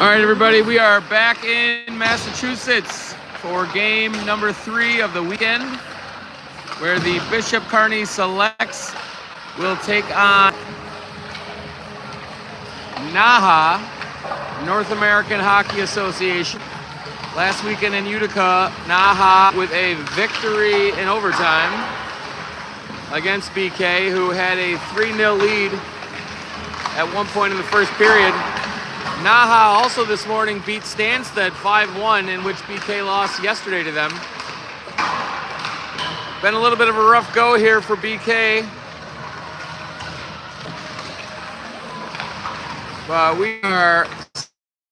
All right, everybody, we are back in Massachusetts for game number 3 of the weekend, where the Bishop Kearney Selects will take on NAHA, North American Hockey Association. Last weekend in Utica, NAHA with a victory in overtime against BK, who had a 3-0 lead at one point in the first period. NAHA also this morning beat Stansted 5-1, in which BK lost yesterday to them. Been a little bit of a rough go here for BK. But we are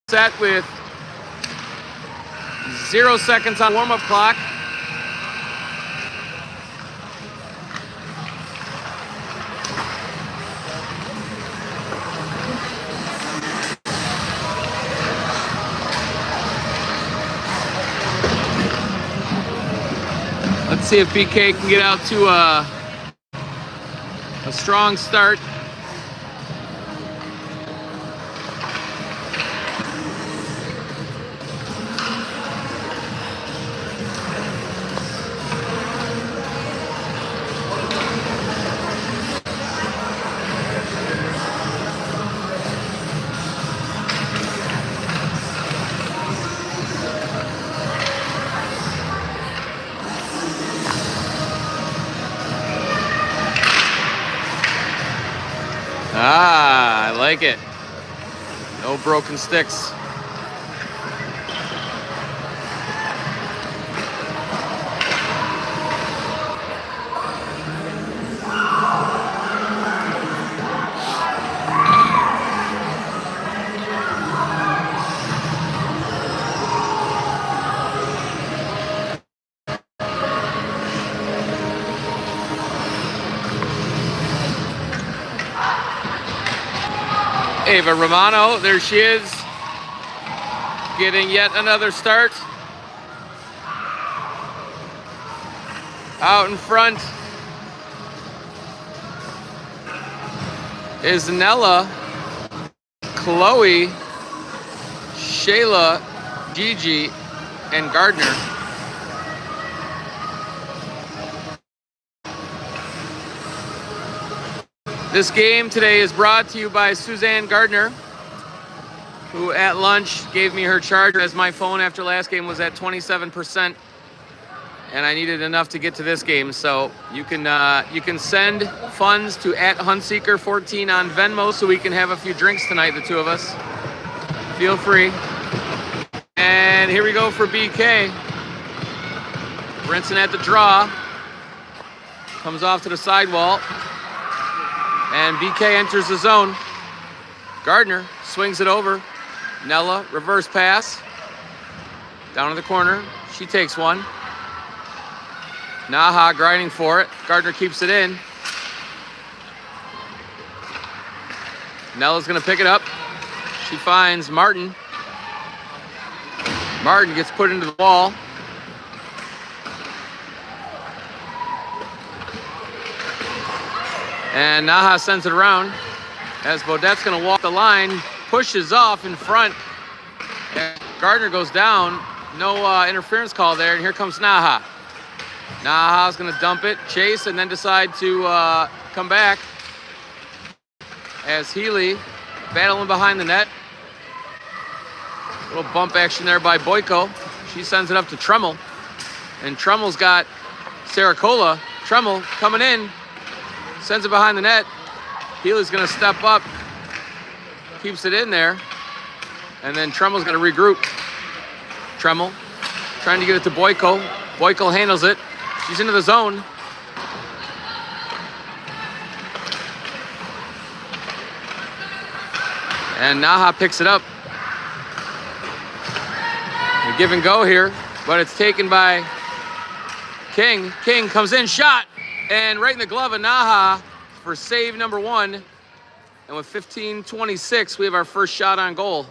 set with 0 seconds on warm-up clock. Let's see if BK can get out to a strong start. Ah, I like it. No broken sticks. Ava Romano, there she is, getting yet another start. Out in front is Nella, Chloe, Shayla, Gigi, and Gardner. This game today is brought to you by Suzanne Gardner, who at lunch gave me her charger, as my phone after last game was at 27%, and I needed enough to get to this game. So you can send funds to @Huntseeker14 on Venmo so we can have a few drinks tonight, the two of us. Feel free. And here we go for BK. Brinson at the draw. Comes off to the sidewall. And BK enters the zone. Gardner swings it over. Nella, reverse pass. Down in the corner. She takes one. NAHA grinding for it. Gardner keeps it in. Nella's going to pick it up. She finds Martin. Martin gets put into the wall. And NAHA sends it around as Baudette's going to walk the line, pushes off in front. And Gardner goes down. No interference call there, and here comes NAHA. NAHA's going to dump it, chase, and then decide to come back as Healy battling behind the net. Little bump action there by Boyko. She sends it up to Tremmel, and Tremmel's got Saracola. Tremmel coming in. Sends it behind the net. Healy's going to step up. Keeps it in there. And then Tremmel's going to regroup. Tremmel trying to get it to Boyko. Boyko handles it. She's into the zone. And NAHA picks it up. A give and go here, but it's taken by King. King comes in, shot. And right in the glove of NAHA for save number 1. And with 15:26, we have our first shot on goal.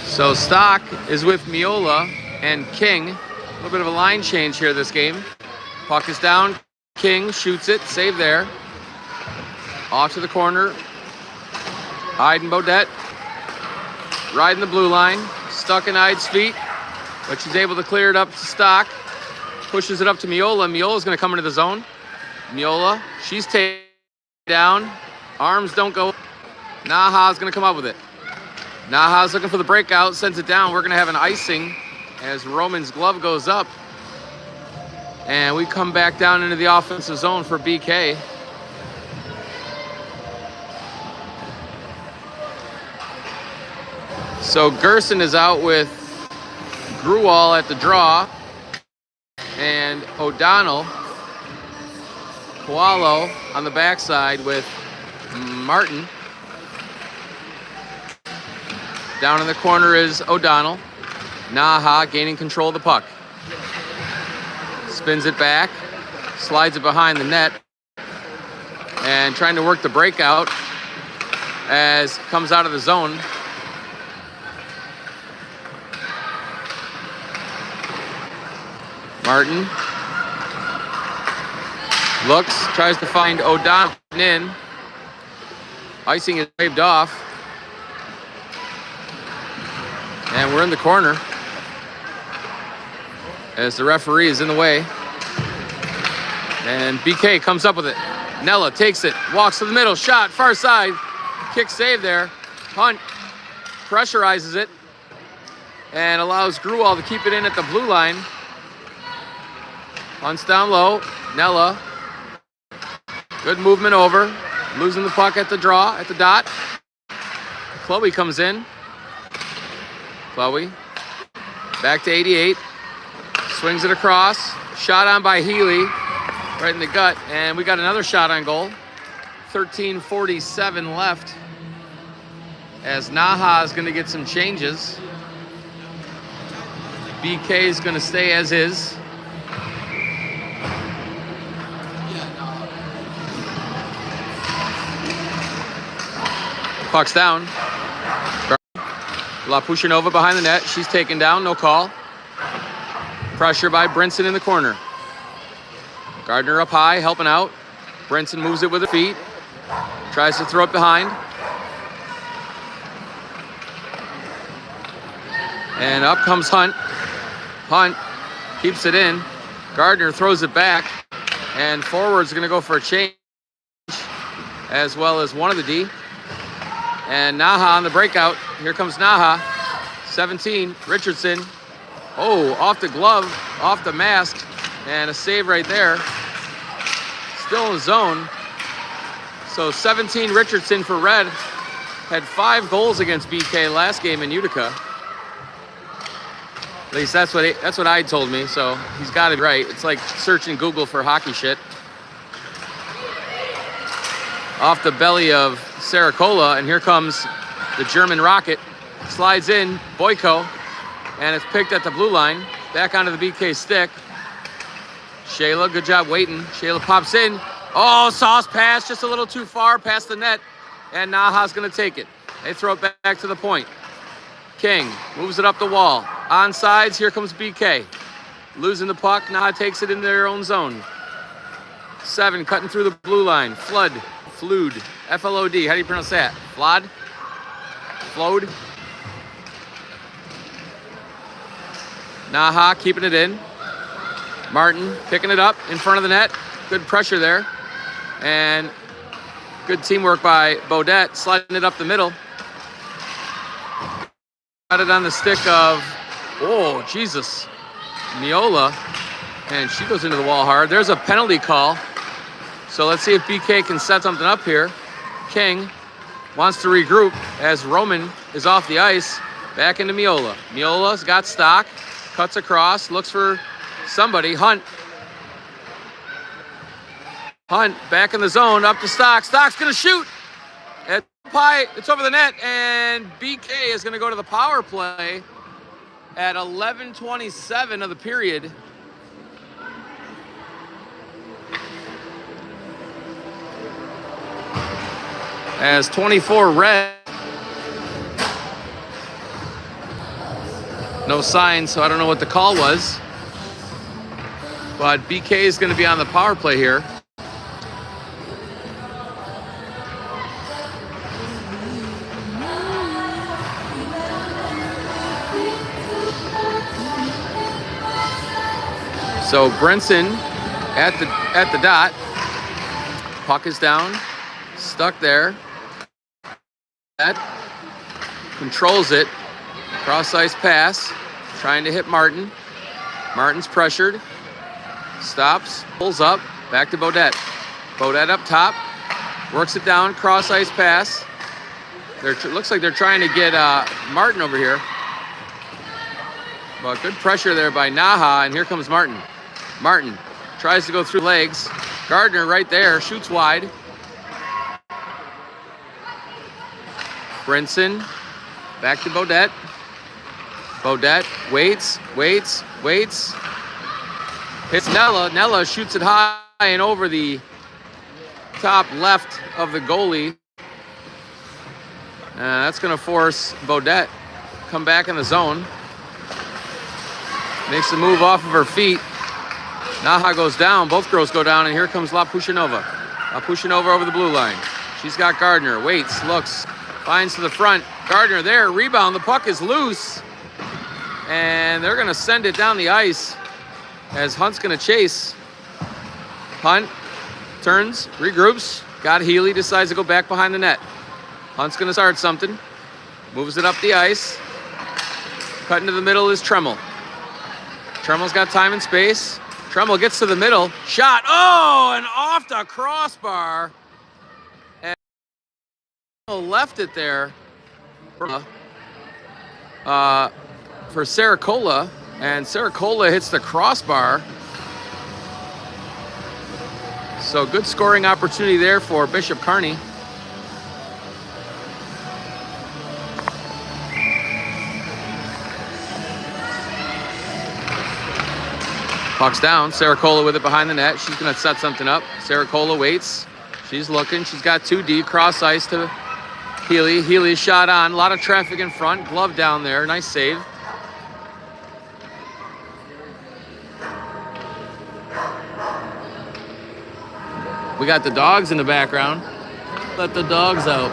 So Stock is with Miola and King. A little bit of a line change here this game. Puck is down. King shoots it. Save there. Off to the corner. Hyde and Bodette. Riding the blue line. Stuck in Hyde's feet. But she's able to clear it up to Stock. Pushes it up to Miola. Miola's going to come into the zone. Miola, she's taken down. Arms don't go. NAHA's going to come up with it. NAHA's looking for the breakout. Sends it down. We're going to have an icing as Roman's glove goes up. And we come back down into the offensive zone for BK. So Gerson is out with Gruwall at the draw. And O'Donnell, Koalo on the backside with Martin. Down in the corner is O'Donnell. NAHA gaining control of the puck. Spins it back, slides it behind the net, and trying to work the breakout as comes out of the zone. Martin looks, tries to find O'Donnell in. Icing is waved off. And we're in the corner as the referee is in the way. And BK comes up with it. Nella takes it, walks to the middle, shot, far side. Kick save there. Hunt pressurizes it and allows Gruwall to keep it in at the blue line. Hunt's down low. Nella. Good movement over. Losing the puck at the draw, at the dot. Chloe comes in. Chloe. Back to 88. Swings it across. Shot on by Healy. Right in the gut. And we got another shot on goal. 13:47 left. As NAHA is going to get some changes. BK is going to stay as is. Puck's down. Lapushinova behind the net. She's taken down. No call. Pressure by Brinson in the corner. Gardner up high, helping out. Brinson moves it with her feet. Tries to throw it behind. And up comes Hunt. Hunt keeps it in. Gardner throws it back. And forward's going to go for a change, as well as one of the D. And NAHA on the breakout. Here comes NAHA. 17, Richardson. Oh, off the glove, off the mask, and a save right there. Still in the zone. So 17, Richardson for Red. Had 5 goals against BK last game in Utica. At least that's what I told me, so he's got it right. It's like searching Google for hockey shit. Off the belly of Saracola, and here comes the German Rocket. Slides in, Boyko, and it's picked at the blue line. Back onto the BK stick. Shayla, good job waiting. Shayla pops in. Oh, sauce pass, just a little too far past the net, and NAHA's gonna take it. They throw it back to the point. King moves it up the wall. Onsides, here comes BK. Losing the puck, NAHA takes it into their own zone. 7 cutting through the blue line. Flood. F-L-O-D. How do you pronounce that? Flod? Flowed? NAHA keeping it in. Martin picking it up in front of the net. Good pressure there. And good teamwork by Bodette, sliding it up the middle. Got it on the stick of, oh, Jesus, Miola. And she goes into the wall hard. There's a penalty call. So let's see if BK can set something up here. King wants to regroup as Roman is off the ice. Back into Miola. Miola's got stock. Cuts across. Looks for somebody. Hunt. Hunt back in the zone. Up to Stock. Stock's going to shoot. It's over the net. And BK is going to go to the power play at 11:27 of the period. As 24 Red. No sign, so I don't know what the call was. But BK is going to be on the power play here. So Brinson at the dot. Puck is down, stuck there. That controls it. Cross ice pass, trying to hit Martin. Martin's pressured. Stops, pulls up, back to Beaudet. Beaudet up top, works it down, cross ice pass. Looks like they're trying to get Martin over here. But good pressure there by NAHA, and here comes Martin. Martin tries to go through legs. Gardner right there, shoots wide. Brinson, back to Beaudet. Beaudet waits. Hits Nella. Nella shoots it high and over the top left of the goalie. That's going to force Beaudet come back in the zone. Makes the move off of her feet. NAHA goes down. Both girls go down, and here comes La Pushinova. La Pushinova over the blue line. She's got Gardner. Waits, looks, finds to the front. Gardner there. Rebound. The puck is loose. And they're going to send it down the ice as Hunt's going to chase. Hunt turns, regroups. Got Healy, decides to go back behind the net. Hunt's going to start something. Moves it up the ice. Cutting to the middle is Tremmel. Tremmel's got time and space. Tremmel gets to the middle. Shot. Oh, and off the crossbar. And left it there for Saracola. And Saracola hits the crossbar. So good scoring opportunity there for Bishop Kearney. Puck's down. Saracola with it behind the net. She's going to set something up. Saracola waits. She's looking. She's got 2D. Cross ice to Healy. Healy shot on. A lot of traffic in front. Glove down there. Nice save. We got the dogs in the background. Let the dogs out.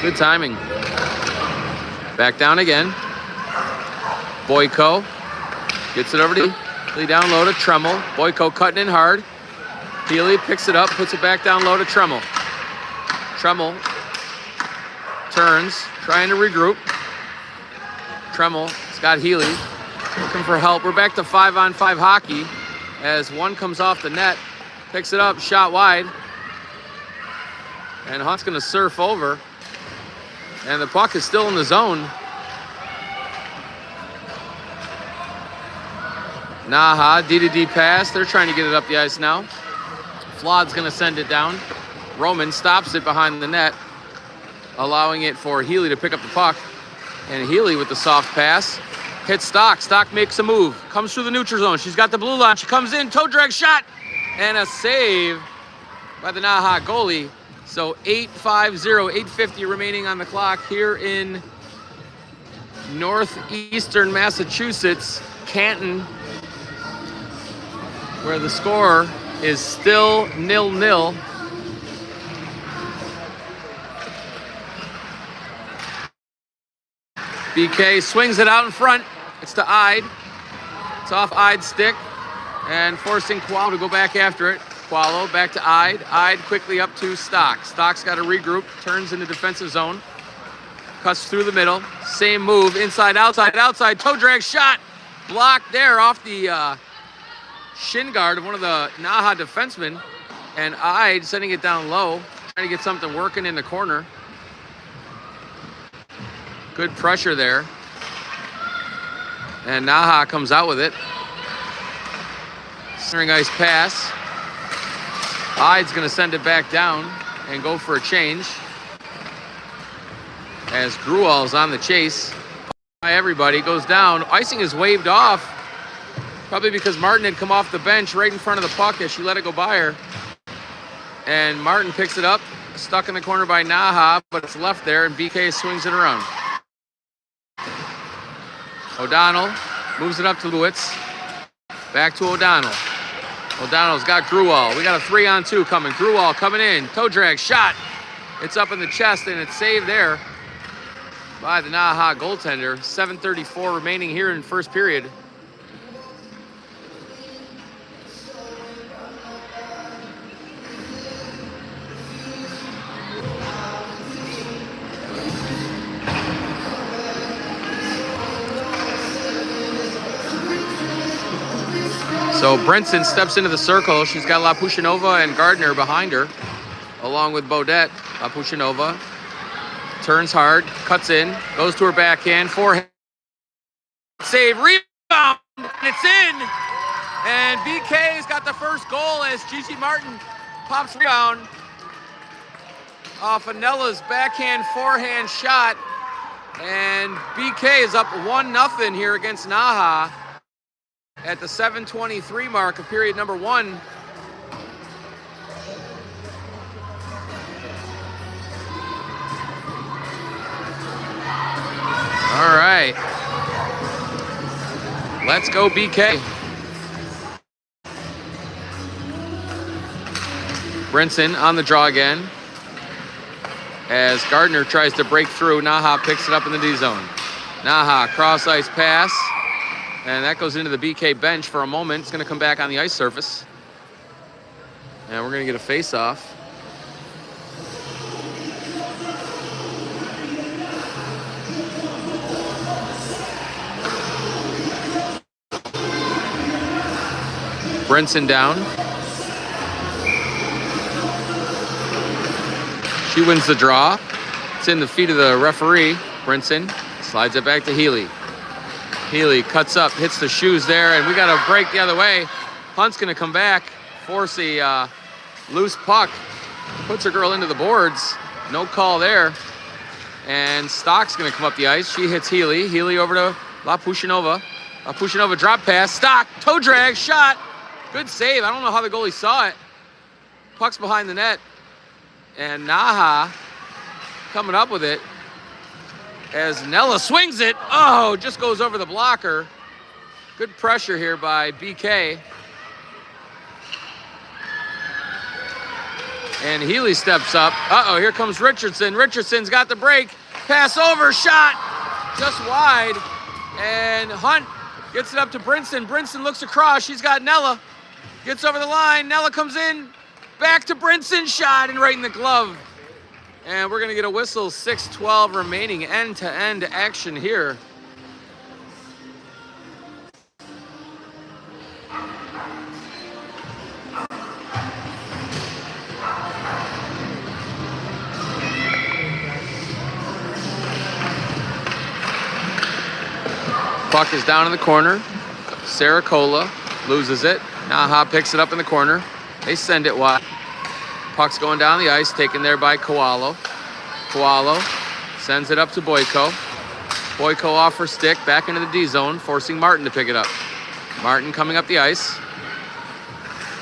Good timing. Back down again. Boyko gets it over to Healy, down low to Tremmel. Boyko cutting in hard. Healy picks it up, puts it back down low to Tremmel. Tremmel turns, trying to regroup. Tremmel's got Healy looking for help. We're back to 5-on-5 hockey as one comes off the net, picks it up, shot wide. And Hunt's going to surf over. And the puck is still in the zone. NAHA, D-to-D pass. They're trying to get it up the ice now. Flood's going to send it down. Roman stops it behind the net, allowing it for Healy to pick up the puck. And Healy with the soft pass. Hits Stock. Stock makes a move. Comes through the neutral zone. She's got the blue line. She comes in. Toe drag shot. And a save by the NAHA goalie. So 8:50 remaining on the clock here in northeastern Massachusetts, Canton, where the score is still 0-0. BK swings it out in front. It's to Ide. It's off Ide's stick and forcing Qualo to go back after it. Qualo back to Ide. Ide quickly up to Stock. Stock's got to regroup, turns in the defensive zone, cuts through the middle. Same move, inside, outside, toe drag shot. Blocked there off the shin guard of one of the NAHA defensemen. And Ide sending it down low, trying to get something working in the corner. Good pressure there. And NAHA comes out with it. Centering ice pass. Ide's going to send it back down and go for a change. As Gruel's on the chase. Everybody goes down. Icing is waved off. Probably because Martin had come off the bench right in front of the puck as she let it go by her. And Martin picks it up. Stuck in the corner by NAHA, but it's left there, and BK swings it around. O'Donnell moves it up to Lewitz. Back to O'Donnell. O'Donnell's got Gruel. We got a 3-on-2 coming. Gruel coming in. Toe drag shot. It's up in the chest, and it's saved there by the NAHA goaltender. 7:34 remaining here in first period. So Brinson steps into the circle. She's got La Pushinova and Gardner behind her, along with Bodette. La Pushinova turns hard, cuts in, goes to her backhand, forehand, save, rebound, and it's in. And BK's got the first goal as Gigi Martin pops rebound off Anella's backhand forehand shot. And BK is up 1-0 here against NAHA at the 7:23 mark of period number 1. All right. Let's go, BK. Brinson on the draw again. As Gardner tries to break through, NAHA picks it up in the D zone. NAHA cross ice pass. And that goes into the BK bench for a moment. It's going to come back on the ice surface. And we're going to get a face-off. Brinson down. She wins the draw. It's in the feet of the referee. Brinson slides it back to Healy. Healy cuts up, hits the shoes there, and we got a break the other way. Hunt's going to come back, force a loose puck. Puts her girl into the boards. No call there. And Stock's going to come up the ice. She hits Healy. Healy over to La Pushinova. La Pushinova drop pass. Stock, toe drag, shot. Good save. I don't know how the goalie saw it. Puck's behind the net. And NAHA coming up with it as Nella swings it. Oh, just goes over the blocker. Good pressure here by BK. And Healy steps up. Uh-oh, here comes Richardson. Richardson's got the break. Pass over, shot just wide. And Hunt gets it up to Brinson. Brinson looks across. She's got Nella. Gets over the line. Nella comes in. Back to Brinson, shot, and right in the glove. And we're going to get a whistle. 6:12 remaining, end-to-end action here. Puck is down in the corner. Saracola loses it. NAHA picks it up in the corner. They send it wide. Puck's going down the ice, taken there by Koalo. Koalo sends it up to Boyko. Boyko off her stick, back into the D zone, forcing Martin to pick it up. Martin coming up the ice.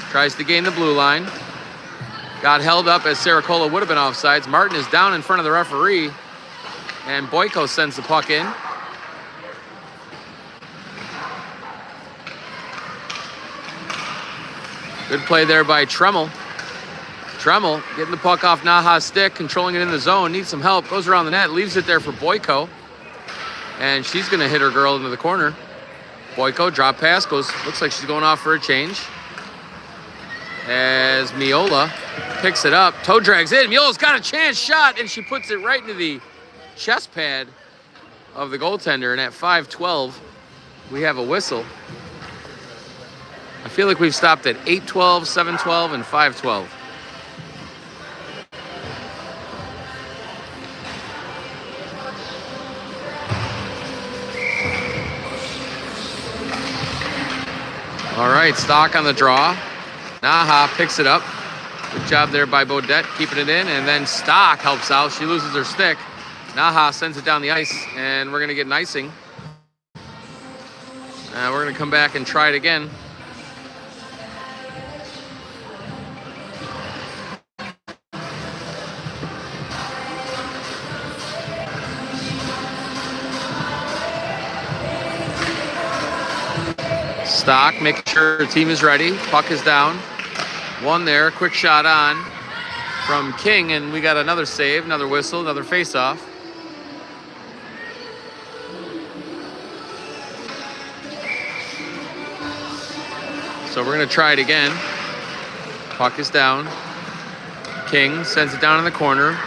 Tries to gain the blue line. Got held up as Saracola would have been offsides. Martin is down in front of the referee. And Boyko sends the puck in. Good play there by Tremmel. Tremmel getting the puck off NAHA's stick, controlling it in the zone, needs some help, goes around the net, leaves it there for Boyko. And she's gonna hit her girl into the corner. Boyko, drop pass, looks like she's going off for a change. As Miola picks it up, toe drags in, Miola's got a chance shot, and she puts it right into the chest pad of the goaltender. And at 5:12, we have a whistle. I feel like we've stopped at 8:12, 7:12, and 5:12. All right, Stock on the draw. NAHA picks it up. Good job there by Bodette, keeping it in, and then Stock helps out. She loses her stick. NAHA sends it down the ice, and we're gonna get an icing. We're gonna come back and try it again. Stock, making sure the team is ready. Puck is down. One there, quick shot on from King, and we got another save, another whistle, another face-off. So we're gonna try it again. Puck is down. King sends it down in the corner.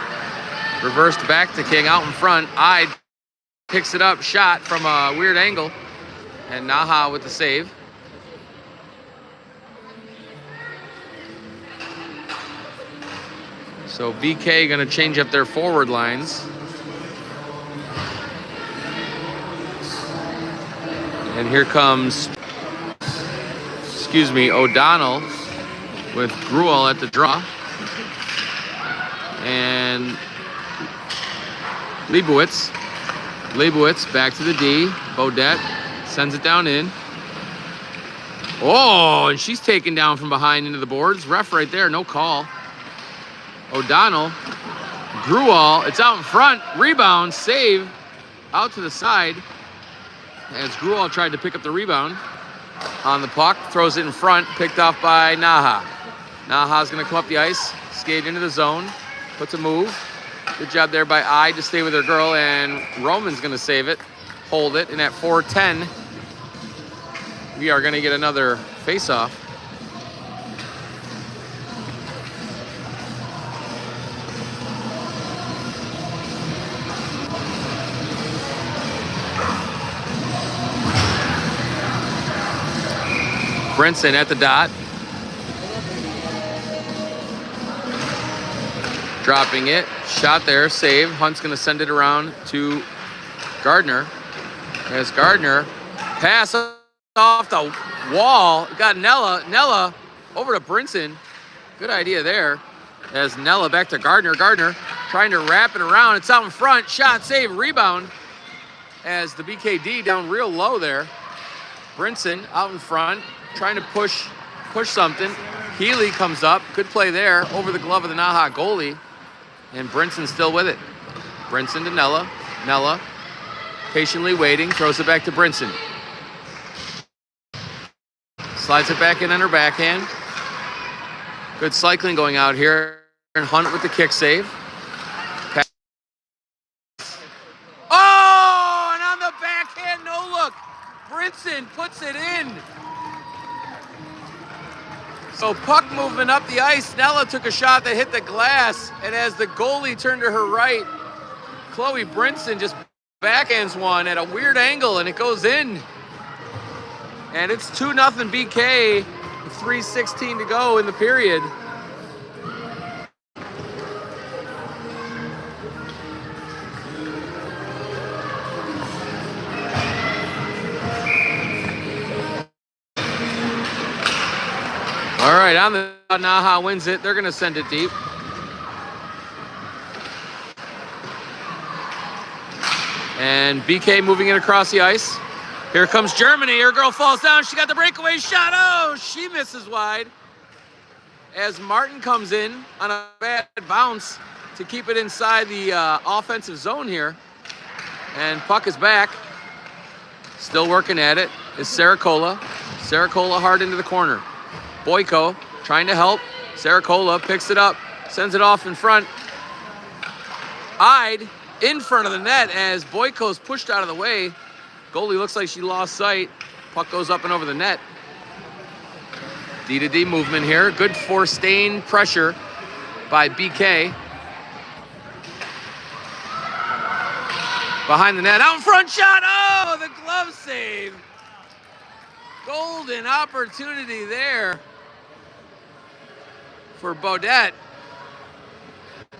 Reversed back to King out in front. Ide picks it up, shot from a weird angle. And NAHA with the save. So BK going to change up their forward lines. And here comes, O'Donnell with Gruel at the draw. And Leibowitz back to the D. Bodette sends it down in. Oh, and she's taken down from behind into the boards. Ref right there, no call. O'Donnell, Gruel, it's out in front. Rebound, save, out to the side. As Gruel tried to pick up the rebound on the puck, throws it in front, picked off by NAHA. NAHA's gonna come up the ice, skate into the zone, puts a move. Good job there by I to stay with her girl, and Roman's gonna save it, hold it, and at 4:10, we are gonna get another face-off. Brinson at the dot. Dropping it. Shot there. Save. Hunt's going to send it around to Gardner. As Gardner pass off the wall. Got Nella. Nella over to Brinson. Good idea there. As Nella back to Gardner. Gardner trying to wrap it around. It's out in front. Shot, save, rebound. As the BKD down real low there. Brinson out in front. Trying to push something. Healy comes up. Good play there over the glove of the NAHA goalie. And Brinson's still with it. Brinson to Nella. Nella patiently waiting. Throws it back to Brinson. Slides it back in on her backhand. Good cycling going out here. And Hunt with the kick save. Oh, and on the backhand, no look. Brinson puts it in. So puck movement up the ice. Nella took a shot that hit the glass, and as the goalie turned to her right, Chloe Brinson just backhands one at a weird angle, and it goes in. And it's 2-0 BK, 3:16 to go in the period. All right, on the NAHA wins it. They're going to send it deep. And BK moving it across the ice. Here comes Germany. Her girl falls down. She got the breakaway shot. Oh, she misses wide. As Martin comes in on a bad bounce to keep it inside the offensive zone here. And puck is back. Still working at it is Saracola. Saracola hard into the corner. Boyko trying to help. Saracola picks it up, sends it off in front. Ide in front of the net as Boyko's pushed out of the way. Goalie looks like she lost sight. Puck goes up and over the net. D-to-D movement here. Good forced pressure by BK. Behind the net, out in front shot. Oh, the glove save. Golden opportunity there for Bodette.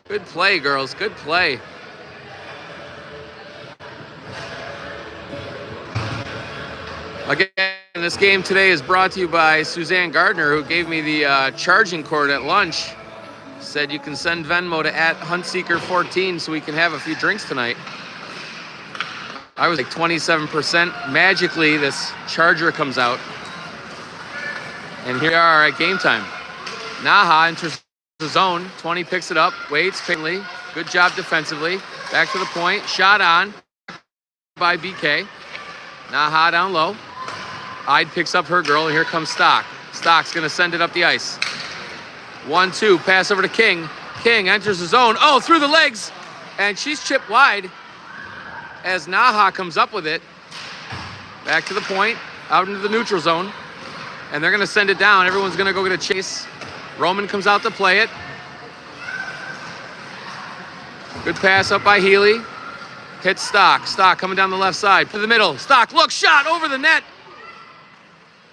Good play, girls. Good play. Again, this game today is brought to you by Suzanne Gardner, who gave me the charging cord at lunch. Said you can send Venmo to @HuntSeeker14 so we can have a few drinks tonight. I was like 27%. Magically, this charger comes out. And here we are at game time. NAHA enters the zone. 20 picks it up, waits patiently. Good job defensively. Back to the point. Shot on by BK. NAHA down low. Ide picks up her girl, and here comes Stock. Stock's going to send it up the ice. 1-2, pass over to King. King enters the zone. Oh, through the legs. And she's chipped wide as NAHA comes up with it. Back to the point, out into the neutral zone. And they're going to send it down. Everyone's going to go get a chase. Roman comes out to play it. Good pass up by Healy. Hits Stock. Stock coming down the left side. To the middle. Stock, look, shot over the net.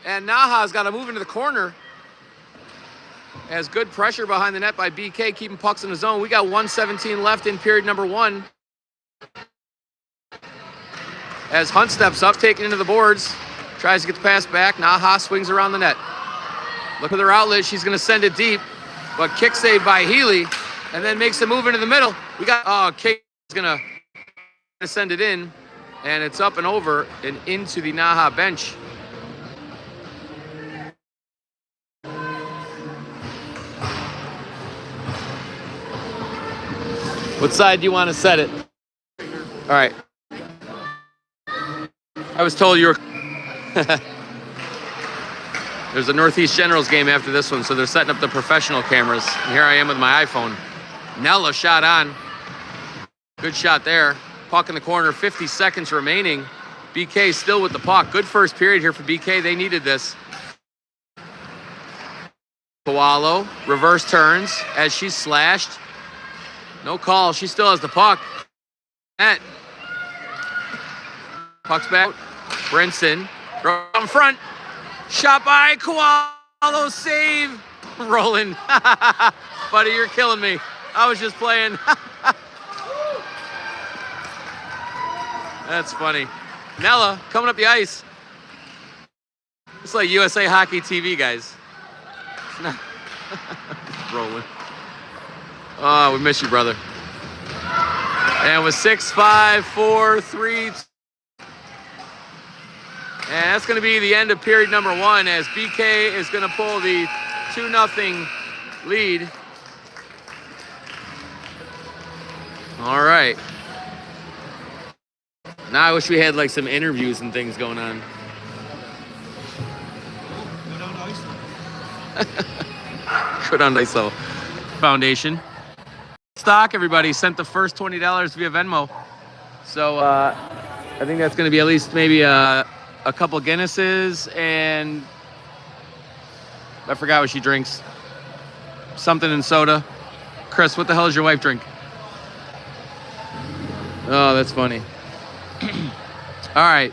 And NAHA's got to move into the corner. Has good pressure behind the net by BK, keeping pucks in the zone. We got 1:17 left in period number 1. As Hunt steps up, taking into the boards, tries to get the pass back. NAHA swings around the net. Look at her outlet. She's going to send it deep, but kick saved by Healy, and then makes a move into the middle. We got Kate is going to send it in, and it's up and over and into the NAHA bench. What side do you want to set it? All right. I was told you were... There's a Northeast Generals game after this one, so they're setting up the professional cameras. And here I am with my iPhone. Nella shot on. Good shot there. Puck in the corner, 50 seconds remaining. BK still with the puck. Good first period here for BK. They needed this. Koalo, reverse turns as she's slashed. No call. She still has the puck. Net. Puck's back. Brinson. Throw in front. Shot by Koalo. Save. Rolling. Buddy, you're killing me. I was just playing. That's funny. Nella coming up the ice. It's like USA Hockey TV, guys. Rolling. Oh, we miss you, brother. And with 6-5, 4-3. And that's going to be the end of period number 1 as BK is going to pull the 2-0 lead. All right. Now I wish we had like some interviews and things going on. Good on ISO Foundation. Stock, everybody sent the first $20 via Venmo. So I think that's going to be at least maybe a couple Guinnesses, and I forgot what she drinks. Something in soda. Chris, what the hell does your wife drink? Oh, that's funny. All right.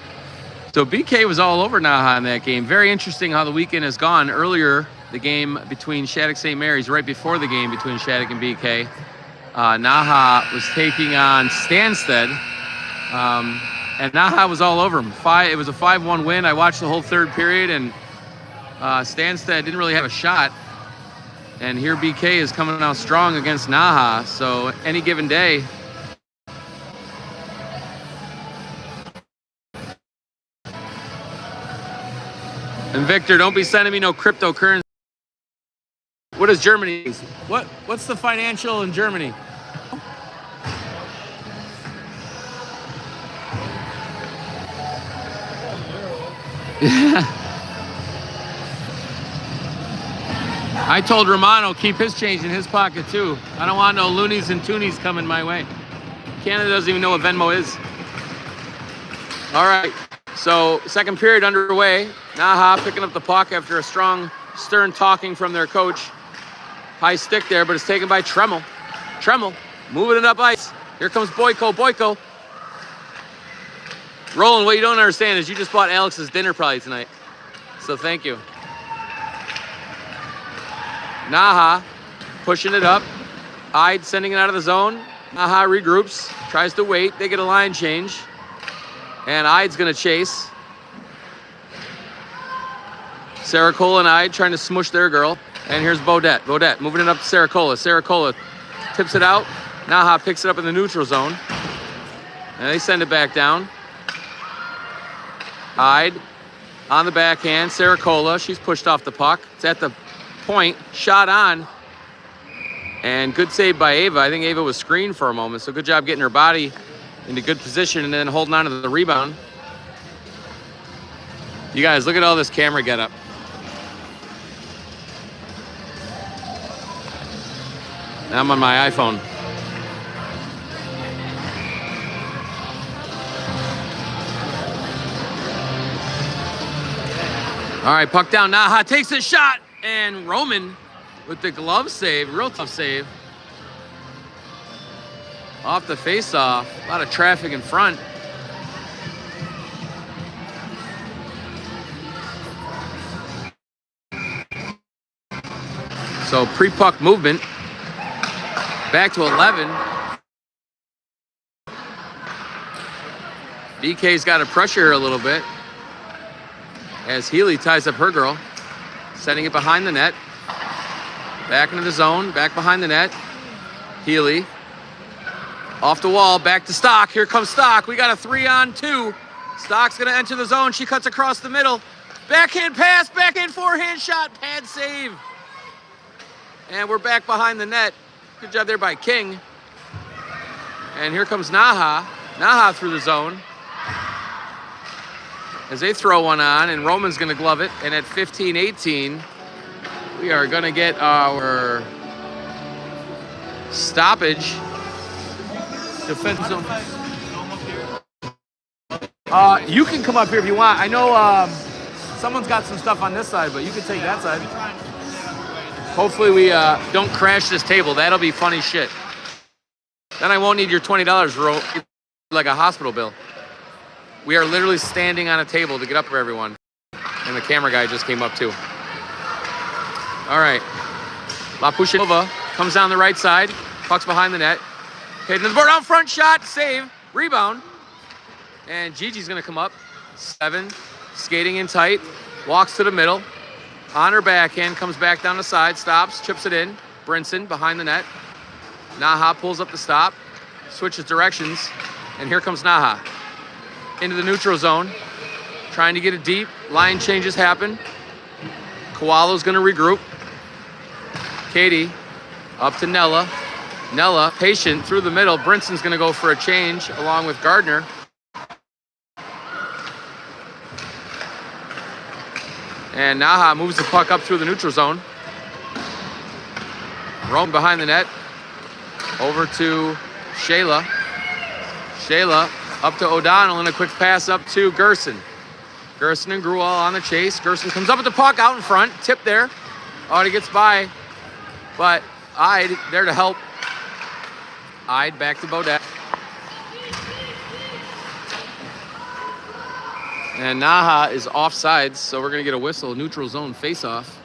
So BK was all over NAHA in that game. Very interesting how the weekend has gone. Earlier, the game between Shattuck St. Mary's, right before the game between Shattuck and BK, NAHA was taking on Stansted, and NAHA was all over him. It was a 5-1 win. I watched the whole third period, and Stansted didn't really have a shot. And here BK is coming out strong against NAHA. So any given day, and Victor, don't be sending me no cryptocurrency. What is Germany? What's the financial in Germany? I told Romano keep his change in his pocket too. I don't want no loonies and toonies coming my way. Canada doesn't even know what Venmo is. All right, so second period underway. NAHA picking up the puck after a strong, stern talking from their coach. High stick there, but it's taken by Tremmel. Tremmel moving it up ice. Here comes Boyko. Roland, what you don't understand is you just bought Alex's dinner probably tonight. So thank you. NAHA pushing it up. Ide sending it out of the zone. NAHA regroups, tries to wait. They get a line change. And Ide's going to chase. Saracola and Ide trying to smush their girl. And here's Bodette. Bodette moving it up to Saracola. Saracola tips it out. NAHA picks it up in the neutral zone. And they send it back down. Ide on the backhand. Saracola, she's pushed off the puck. It's at the point. Shot on. And good save by Ava. I think Ava was screened for a moment. So good job getting her body into good position and then holding on to the rebound. You guys, look at all this camera get up. I'm on my iPhone. All right, puck down. NAHA takes a shot, and Roman with the glove save, real tough save. Off the face-off, a lot of traffic in front. So pre-puck movement. Back to 11. BK's got to pressure her a little bit as Healy ties up her girl, sending it behind the net. Back into the zone, back behind the net. Healy off the wall, back to Stock. Here comes Stock. We got a 3-on-2. Stock's gonna enter the zone. She cuts across the middle. Backhand pass, backhand forehand shot, pad save. And we're back behind the net. Good job there by King. And here comes NAHA. NAHA through the zone as they throw one on, and Roman's gonna glove it. And at 15-18, we are gonna get our stoppage. Defense zone. You can come up here if you want. I know someone's got some stuff on this side, but you can take that side. Hopefully we don't crash this table. That'll be funny shit. Then I won't need your $20 like a hospital bill. We are literally standing on a table to get up for everyone. And the camera guy just came up too. All right. La Pushinova comes down the right side. Puck's behind the net. Hitting the board out front, shot, save, rebound. And Gigi's gonna come up. 7, skating in tight, walks to the middle. On her backhand, comes back down the side, stops, chips it in. Brinson behind the net. NAHA pulls up the stop, switches directions, and here comes NAHA. Into the neutral zone, trying to get it deep. Line changes happen. Koalo's gonna regroup. Katie up to Nella. Nella, patient through the middle. Brinson's gonna go for a change along with Gardner. And NAHA moves the puck up through the neutral zone. Rome behind the net. Over to Shayla. Shayla up to O'Donnell and a quick pass up to Gerson. Gerson and Gruel on the chase. Gerson comes up with the puck out in front. Tip there. Oh, he gets by. But Ide there to help. Ide back to Bodette. And NAHA is offsides, so we're going to get a whistle. Neutral zone face-off.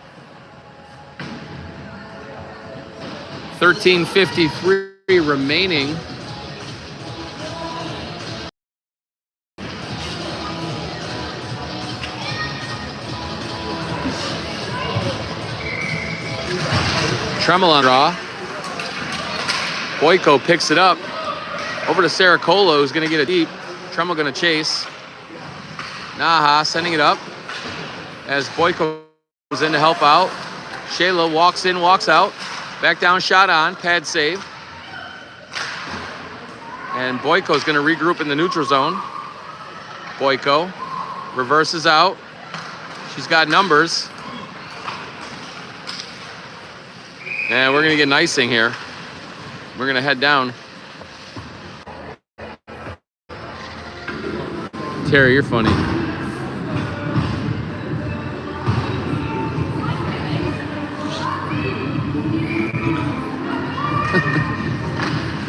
13:53 remaining. Tremel draw. Boyko picks it up. Over to Saracola, who's going to get it deep. Tremel going to chase. NAHA sending it up as Boyko goes in to help out. Shayla walks in, walks out. Back down, shot on, pad save. And Boyko's going to regroup in the neutral zone. Boyko reverses out. She's got numbers. And we're going to get an icing here. We're going to head down. Terry, you're funny.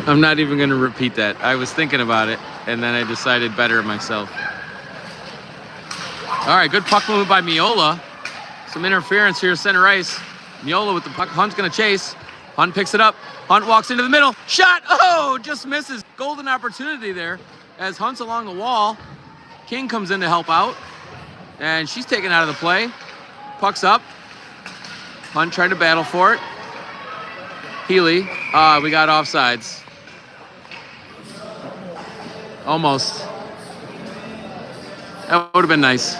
I'm not even going to repeat that. I was thinking about it, and then I decided better myself. All right, good puck movement by Miola. Some interference here, center ice. Miola with the puck. Hunt's going to chase. Hunt picks it up. Hunt walks into the middle. Shot! Oh, just misses. Golden opportunity there as Hunt's along the wall. King comes in to help out, and she's taken out of the play. Puck's up. Hunt tried to battle for it. Healy, we got offsides. Almost. That would have been nice.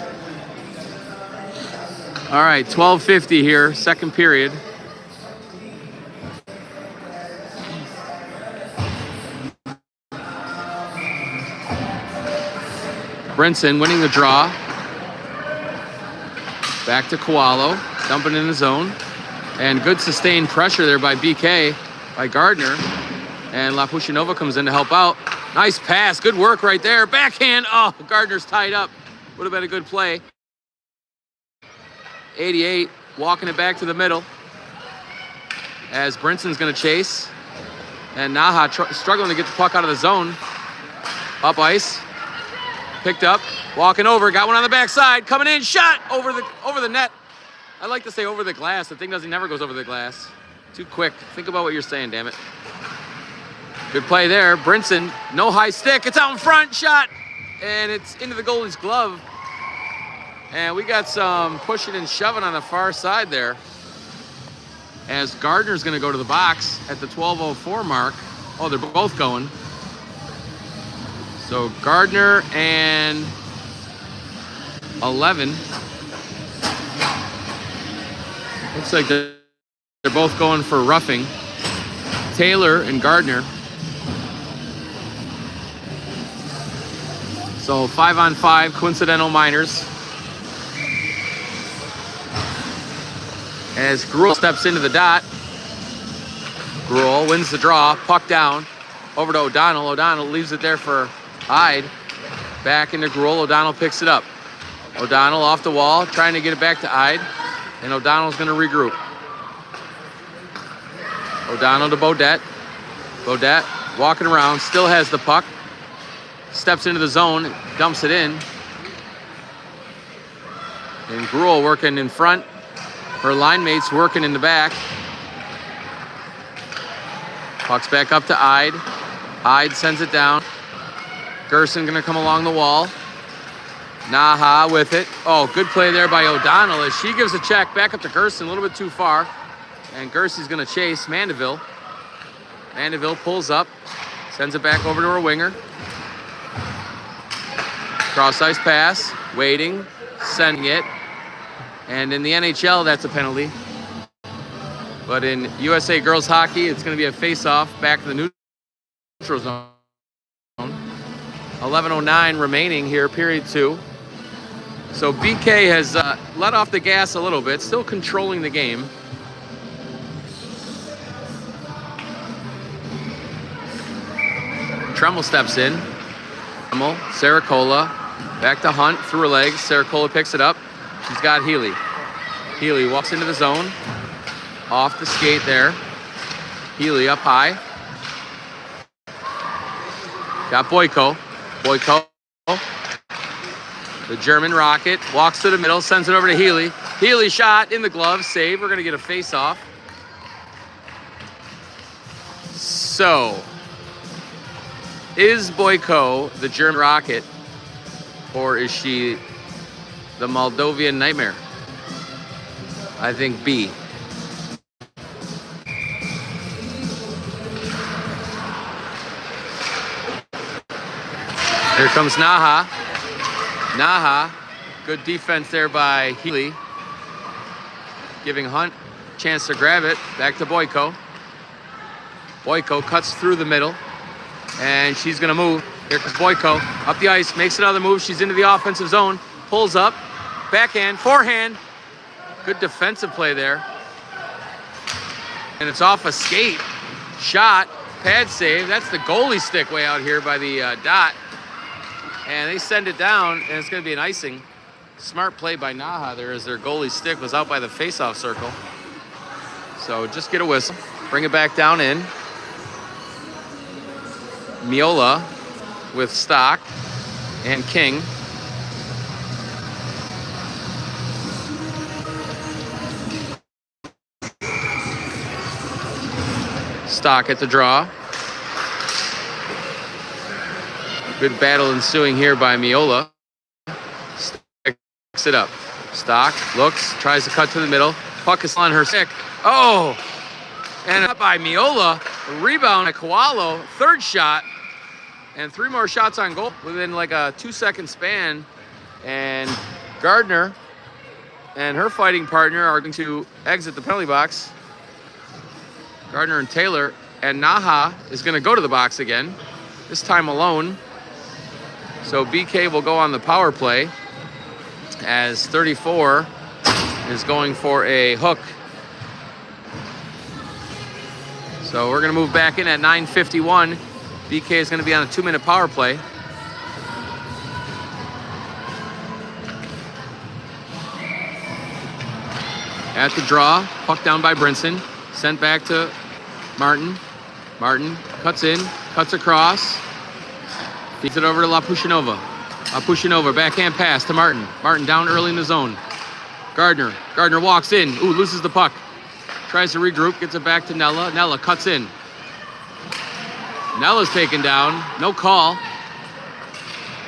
All right, 12:50 here, second period. Brinson winning the draw. Back to Koalo, dumping in the zone. And good sustained pressure there by BK, by Gardner. And La Pushinova comes in to help out. Nice pass, good work right there. Backhand, oh, Gardner's tied up. Would have been a good play. 88, walking it back to the middle. As Brinson's gonna chase. And NAHA struggling to get the puck out of the zone. Up ice. Picked up, walking over, got one on the backside, coming in, shot over the net. I like to say over the glass. The thing never goes over the glass. Too quick. Think about what you're saying, damn it. Good play there. Brinson, no high stick. It's out in front, shot. And it's into the goalie's glove. And we got some pushing and shoving on the far side there. As Gardner's going to go to the box at the 12:04 mark. Oh, they're both going. So Gardner and 11. Looks like they're both going for roughing. Taylor and Gardner. So 5-on-5, coincidental minors. As Gruel steps into the dot. Gruel wins the draw, puck down, over to O'Donnell. O'Donnell leaves it there for Hyde. Back into Gruel, O'Donnell picks it up. O'Donnell off the wall, trying to get it back to Hyde. And O'Donnell's gonna regroup. O'Donnell to Beaudet. Beaudet walking around, still has the puck. Steps into the zone, dumps it in. And Gruel working in front. Her line mates working in the back. Puck's back up to Hyde. Hyde sends it down. Gerson gonna come along the wall. NAHA with it. Oh, good play there by O'Donnell as she gives a check back up to Gerson, a little bit too far. And Gerson's gonna chase Mandeville. Mandeville pulls up, sends it back over to her winger. Cross ice pass, waiting, sending it. And in the NHL, that's a penalty. But in USA girls hockey, it's going to be a face-off back to the neutral zone. 11:09 remaining here, period 2. So BK has let off the gas a little bit, still controlling the game. Tremmel steps in. Tremmel, Saracola, back to Hunt, through her legs. Saracola picks it up. She's got Healy. Healy walks into the zone. Off the skate there. Healy up high. Got Boyko. Boyko. The German Rocket walks to the middle, sends it over to Healy. Healy shot in the glove, save. We're going to get a face-off. So, is Boyko the German Rocket, or is she the Moldovan Nightmare? I think B. Here comes NAHA. NAHA, good defense there by Healy. Giving Hunt a chance to grab it. Back to Boyko. Boyko cuts through the middle. And she's going to move. Here comes Boyko. Up the ice, makes another move. She's into the offensive zone. Pulls up. Backhand, forehand. Good defensive play there. And it's off a skate. Shot, pad save. That's the goalie stick way out here by the dot. And they send it down, and it's going to be an icing. Smart play by NAHA there as their goalie stick was out by the face-off circle. So just get a whistle. Bring it back down in. Miola with Stock and King. Stock at the draw. Good battle ensuing here by Miola. Sticks it up. Stock looks, tries to cut to the middle. Puck is on her stick. Oh! And up by Miola. Rebound at Koalo. Third shot. And 3 more shots on goal within like a 2-second span. And Gardner and her fighting partner are going to exit the penalty box. Gardner and Taylor. And NAHA is going to go to the box again. This time alone. So BK will go on the power play as 34 is going for a hook. So we're going to move back in at 9:51. BK is going to be on a 2-minute power play. At the draw, puck down by Brinson. Sent back to Martin. Martin cuts in, cuts across. Feeds it over to Lapushinova. Lapushinova, backhand pass to Martin. Martin down early in the zone. Gardner. Gardner walks in. Ooh, loses the puck. Tries to regroup, gets it back to Nella. Nella cuts in. Nella's taken down, no call.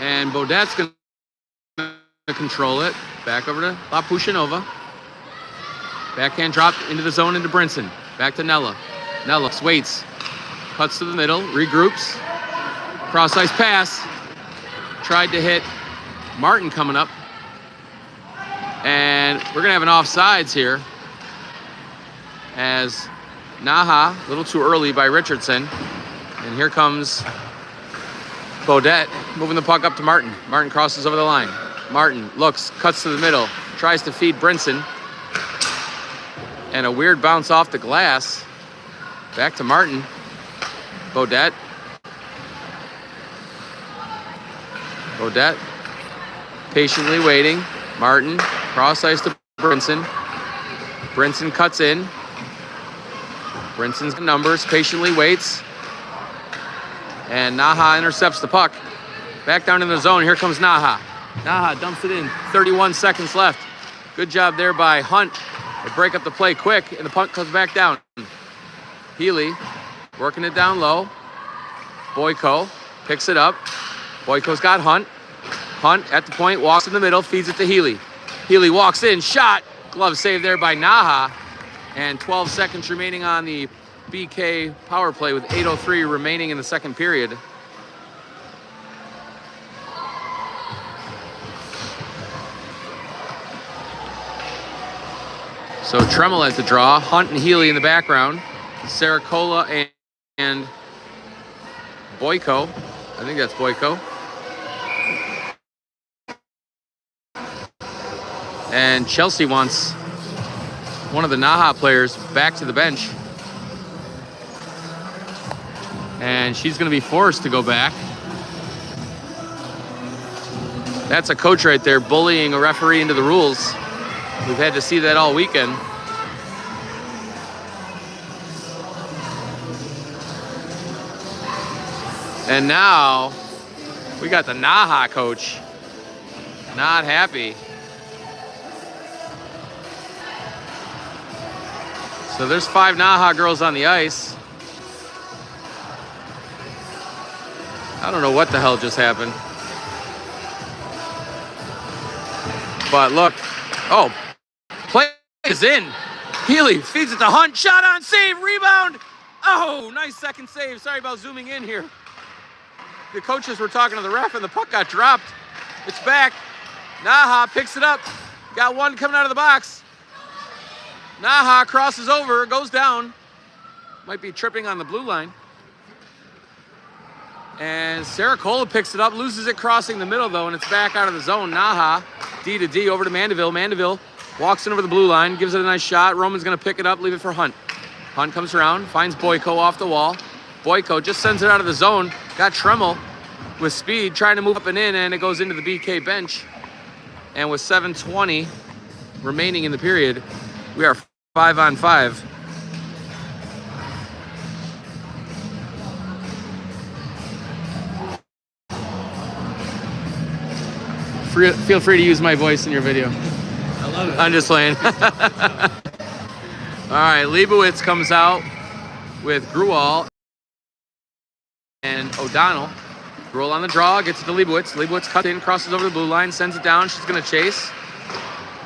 And Bodette's gonna control it. Back over to La Pushinova. Backhand drop into the zone into Brinson. Back to Nella. Nella waits. Cuts to the middle, regroups. Cross-ice pass. Tried to hit Martin coming up. And we're gonna have an offsides here as NAHA, a little too early by Richardson. And here comes Bodette moving the puck up to Martin. Martin crosses over the line. Martin looks, cuts to the middle, tries to feed Brinson. And a weird bounce off the glass. Back to Martin. Bodette. Bodette patiently waiting. Martin, cross ice to Brinson. Brinson cuts in. Brinson's numbers, patiently waits. And NAHA intercepts the puck. Back down in the zone, here comes NAHA. NAHA dumps it in, 31 seconds left. Good job there by Hunt. They break up the play quick, and the puck comes back down. Healy working it down low. Boyko picks it up. Boyko's got Hunt. Hunt at the point, walks in the middle, feeds it to Healy. Healy walks in, shot. Glove save there by NAHA. And 12 seconds remaining on the BK power play with 8:03 remaining in the second period. So Tremmel at the draw, Hunt and Healy in the background, Saracola and Boyko. I think that's Boyko. And Chelsea wants one of the NAHA players back to the bench. And she's going to be forced to go back. That's a coach right there bullying a referee into the rules. We've had to see that all weekend. And now we got the NAHA coach not happy. So there's 5 NAHA girls on the ice. I don't know what the hell just happened. But look, oh, play is in. Healy feeds it to Hunt, shot on, save, rebound. Oh, nice second save. Sorry about zooming in here. The coaches were talking to the ref and the puck got dropped. It's back. NAHA picks it up. Got one coming out of the box. NAHA crosses over, goes down. Might be tripping on the blue line. And Saracola picks it up, loses it crossing the middle though, and it's back out of the zone. NAHA, D to D over to Mandeville. Mandeville walks in over the blue line, gives it a nice shot. Roman's gonna pick it up, leave it for Hunt. Hunt comes around, finds Boyko off the wall. Boyko just sends it out of the zone. Got Tremmel with speed, trying to move up and in, and it goes into the BK bench. And with 7:20 remaining in the period, we are 5-on-5. Feel free to use my voice in your video. I love it. I'm just playing. All right, Leibowitz comes out with Grual and O'Donnell. Grual on the draw, gets it to Leibowitz. Leibowitz cuts in, crosses over the blue line, sends it down. She's going to chase.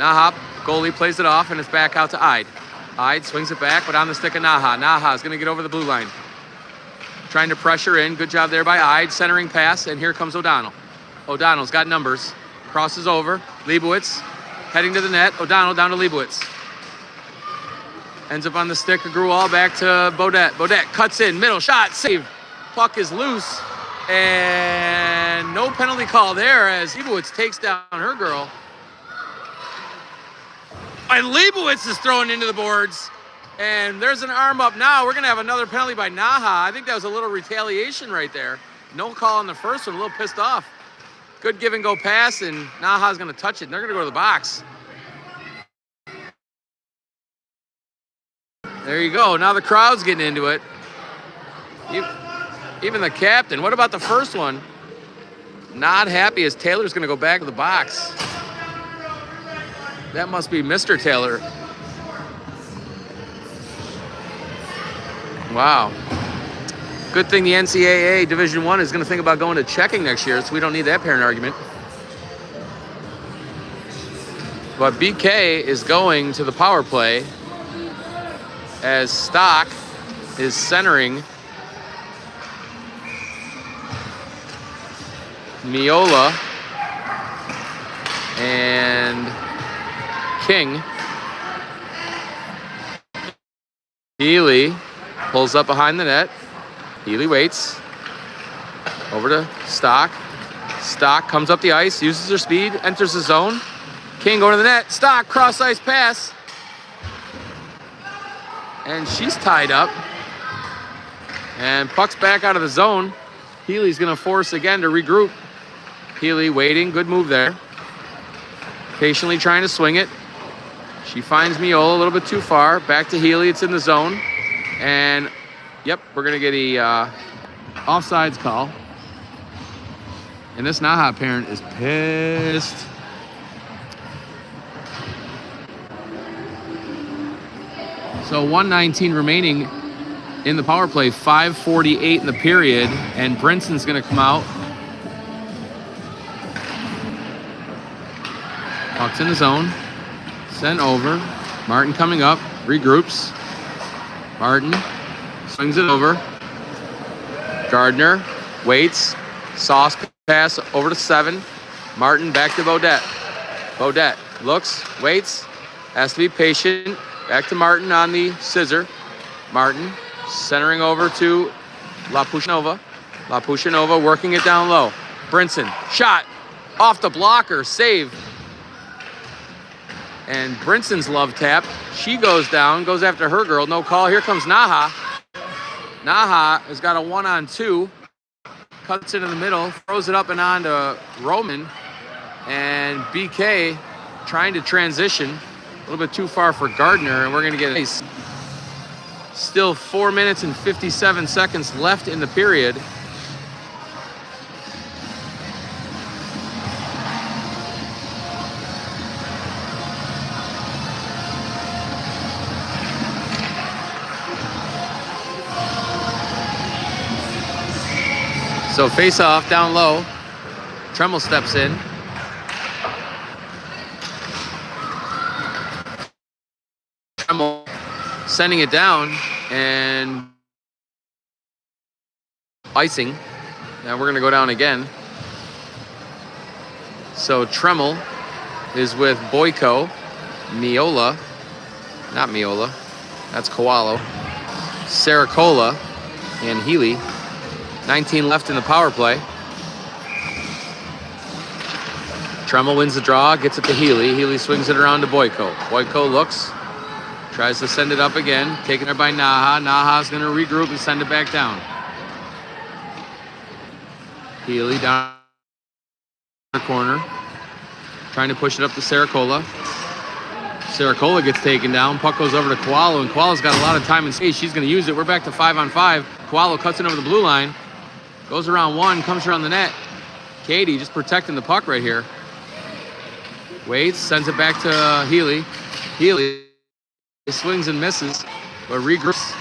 NAHA, goalie, plays it off, and it's back out to Ide. Ide swings it back, but on the stick of NAHA. NAHA is going to get over the blue line. Trying to pressure in. Good job there by Ide. Centering pass, and here comes O'Donnell. O'Donnell's got numbers. Crosses over. Leibowitz heading to the net. O'Donnell down to Leibowitz. Ends up on the stick of Grual, back to Bodette. Bodette cuts in, middle shot, save. Puck is loose, and no penalty call there as Leibowitz takes down her girl. And Leibowitz is thrown into the boards, and there's an arm up now. We're going to have another penalty by NAHA. I think that was a little retaliation right there. No call on the first one, a little pissed off. Good give and go pass, and NAHA's going to touch it, and they're going to go to the box. There you go. Now the crowd's getting into it. Even the captain. What about the first one? Not happy as Taylor's going to go back to the box. That must be Mr. Taylor. Wow. Good thing the NCAA Division I is going to think about going to checking next year, so we don't need that parent argument. But BK is going to the power play as Stock is centering Miola and King. Healy pulls up behind the net. Healy waits. Over to Stock. Stock comes up the ice, uses her speed, enters the zone. King going to the net. Stock, cross ice pass. And she's tied up. And puck's back out of the zone. Healy's going to force again to regroup. Healy waiting. Good move there. Patiently trying to swing it. She finds Miola a little bit too far. Back to Healy. It's in the zone. And, yep, we're going to get a offsides call. And this NAHA parent is pissed. So 1:19 remaining in the power play, 5:48 in the period, and Brinson's going to come out. Puck's in the zone, sent over. Martin coming up, regroups. Martin swings it over. Gardner waits, sauce pass over to 7. Martin back to Beaudet. Beaudet looks, waits, has to be patient. Back to Martin on the scissor. Martin centering over to Lapushinova. Lapushinova working it down low. Brinson, shot off the blocker, save. And Brinson's love tap. She goes down, goes after her girl. No call. Here comes NAHA. NAHA has got a 1-on-2. Cuts it in the middle, throws it up and on to Roman. And BK trying to transition. A little bit too far for Gardner, and we're going to get a still 4 minutes and 57 seconds left in the period. So face off down low. Tremmel steps in. Tremmel sending it down and icing. Now we're going to go down again. So Tremmel is with Boyko, Miola, not Miola, that's Koalo, Saracola, and Healy. 19 left in the power play. Tremmel wins the draw, gets it to Healy. Healy swings it around to Boyko. Boyko looks, tries to send it up again, taken there by NAHA. NAHA's going to regroup and send it back down. Healy down the corner, trying to push it up to Saracola. Saracola gets taken down. Puck goes over to Koalo, and Koalo's got a lot of time and space. She's going to use it. We're back to 5-on-5. Koalo cuts it over the blue line, goes around one, comes around the net. Katie just protecting the puck right here. Waits, sends it back to Healy. Healy swings and misses, but regroups,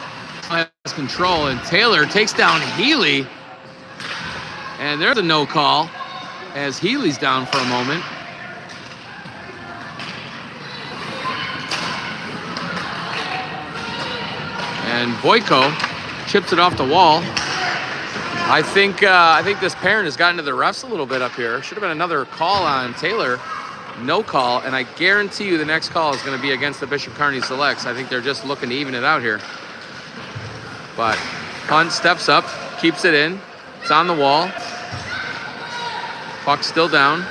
has control, and Taylor takes down Healy. And there's a no call as Healy's down for a moment. And Boyko chips it off the wall. I think this parent has gotten to the refs a little bit up here. Should have been another call on Taylor. No call, and I guarantee you the next call is going to be against the Bishop Kearney Selects. I think they're just looking to even it out here. But Hunt steps up, keeps it in. It's on the wall. Puck still down.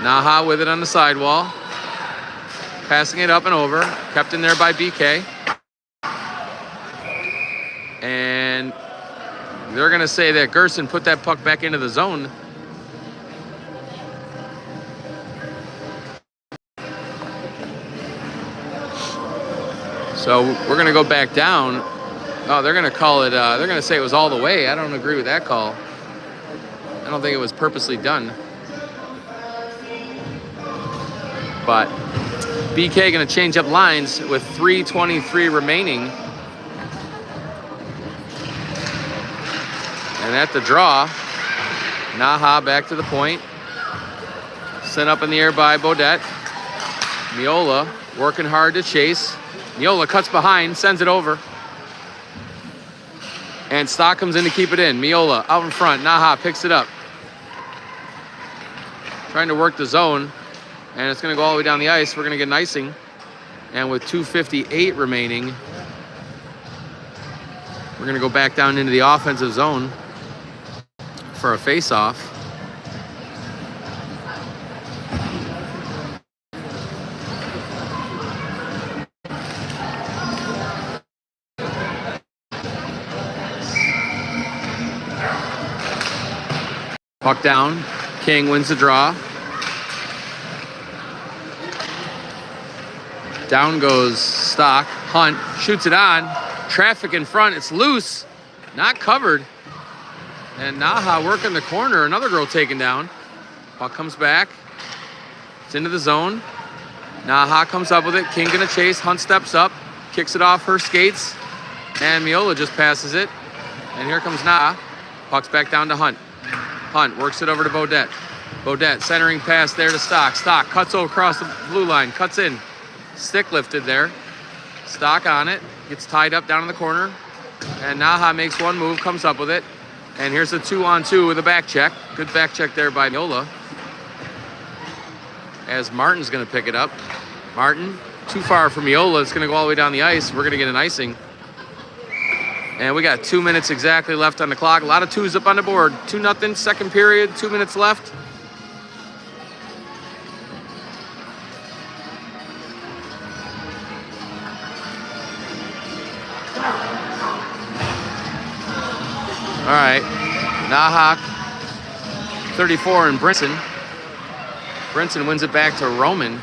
NAHA with it on the sidewall. Passing it up and over. Kept in there by BK. And they're going to say that Gerson put that puck back into the zone. So we're going to go back down. Oh, they're going to call it, they're going to say it was all the way. I don't agree with that call. I don't think it was purposely done. But BK going to change up lines with 3:23 remaining. And at the draw, NAHA back to the point. Sent up in the air by Bodette. Miola working hard to chase. Miola cuts behind, sends it over. And Stock comes in to keep it in. Miola out in front. NAHA picks it up. Trying to work the zone. And it's going to go all the way down the ice. We're going to get an icing. And with 2:58 remaining, we're going to go back down into the offensive zone for a face-off. Puck down. King wins the draw. Down goes Stock. Hunt shoots it on. Traffic in front. It's loose. Not covered. And NAHA working the corner. Another girl taken down. Puck comes back. It's into the zone. NAHA comes up with it. King gonna chase. Hunt steps up. Kicks it off her skates. And Miola just passes it. And here comes NAHA. Puck's back down to Hunt. Hunt works it over to Bodette. Bodette centering pass there to Stock. Stock cuts across the blue line. Cuts in. Stick lifted there. Stock on it. Gets tied up down in the corner. And NAHA makes one move. Comes up with it. And here's a 2-on-2 with a back check. Good back check there by Miola. As Martin's going to pick it up. Martin, too far for Miola. It's going to go all the way down the ice. We're going to get an icing. And we got 2 minutes exactly left on the clock. A lot of twos up on the board. 2-0, second period, 2 minutes left. All right, NAHA 34 and Brinson. Brinson wins it back to Roman,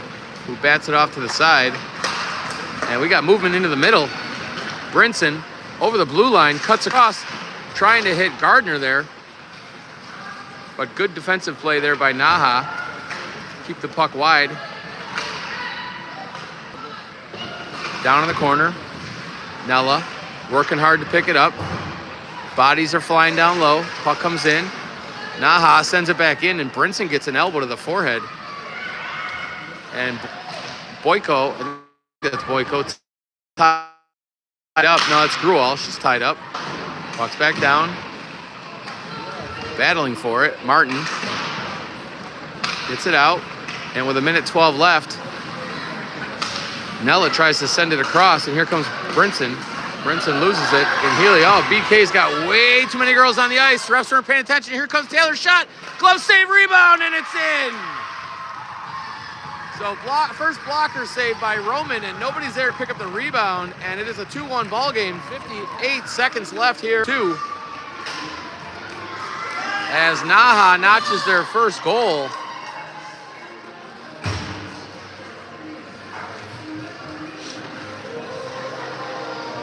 who bats it off to the side. And we got movement into the middle. Brinson over the blue line, cuts across, trying to hit Gardner there. But good defensive play there by NAHA. Keep the puck wide. Down in the corner, Nella working hard to pick it up. Bodies are flying down low. Puck comes in. NAHA sends it back in, and Brinson gets an elbow to the forehead. And Boyko, I think that's Boyko, tied up. No, it's Gruel. She's tied up. Puck's back down. Battling for it. Martin gets it out. And with 1:12 left, Nella tries to send it across, and here comes Brinson. Brinson loses it, and Healy, BK's got way too many girls on the ice. Refs aren't paying attention. Here comes Taylor's shot. Glove save, rebound, and it's in. So first blocker save by Roman, and nobody's there to pick up the rebound, and it is a 2-1 ball game. 58 seconds left here, too. As NAHA notches their first goal.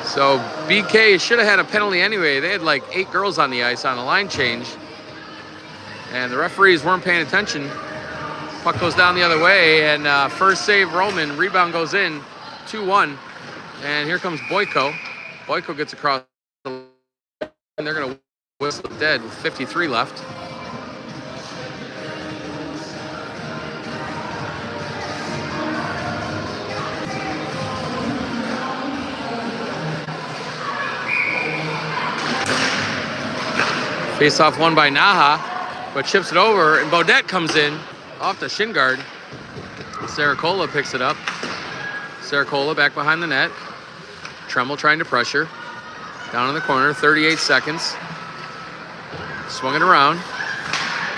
So BK should have had a penalty anyway. They had like 8 girls on the ice on the line change. And the referees weren't paying attention. Puck goes down the other way, and first save Roman, rebound goes in, 2-1. And here comes Boyko. Boyko gets across, and they're gonna whistle it dead with 53 left. Face-off won by NAHA, but chips it over, and Bodette comes in off the shin guard. Saracola picks it up. Saracola back behind the net. Tremmel trying to pressure. Down in the corner, 38 seconds. Swung it around.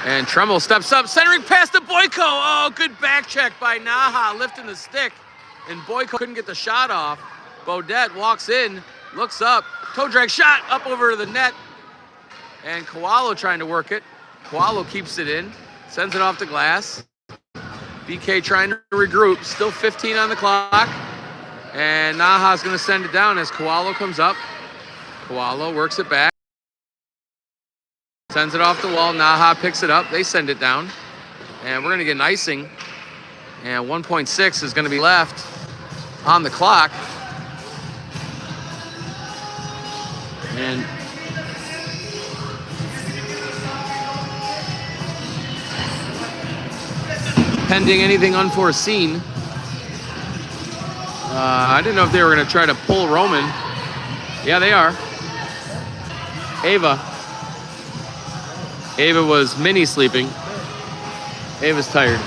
And Tremmel steps up, centering pass to Boyko. Oh, good back check by NAHA, lifting the stick. And Boyko couldn't get the shot off. Bodette walks in, looks up, toe drag shot up over to the net. And Koalo trying to work it. Koalo keeps it in, sends it off the glass. BK trying to regroup, still 15 on the clock. And NAHA's gonna send it down as Koalo comes up. Koalo works it back. Sends it off the wall, NAHA picks it up, they send it down. And we're gonna get an icing. And 1.6 is gonna be left on the clock. pending anything unforeseen. I didn't know if they were going to try to pull Roman. Yeah, they are. Ava was mini sleeping. Ava's tired.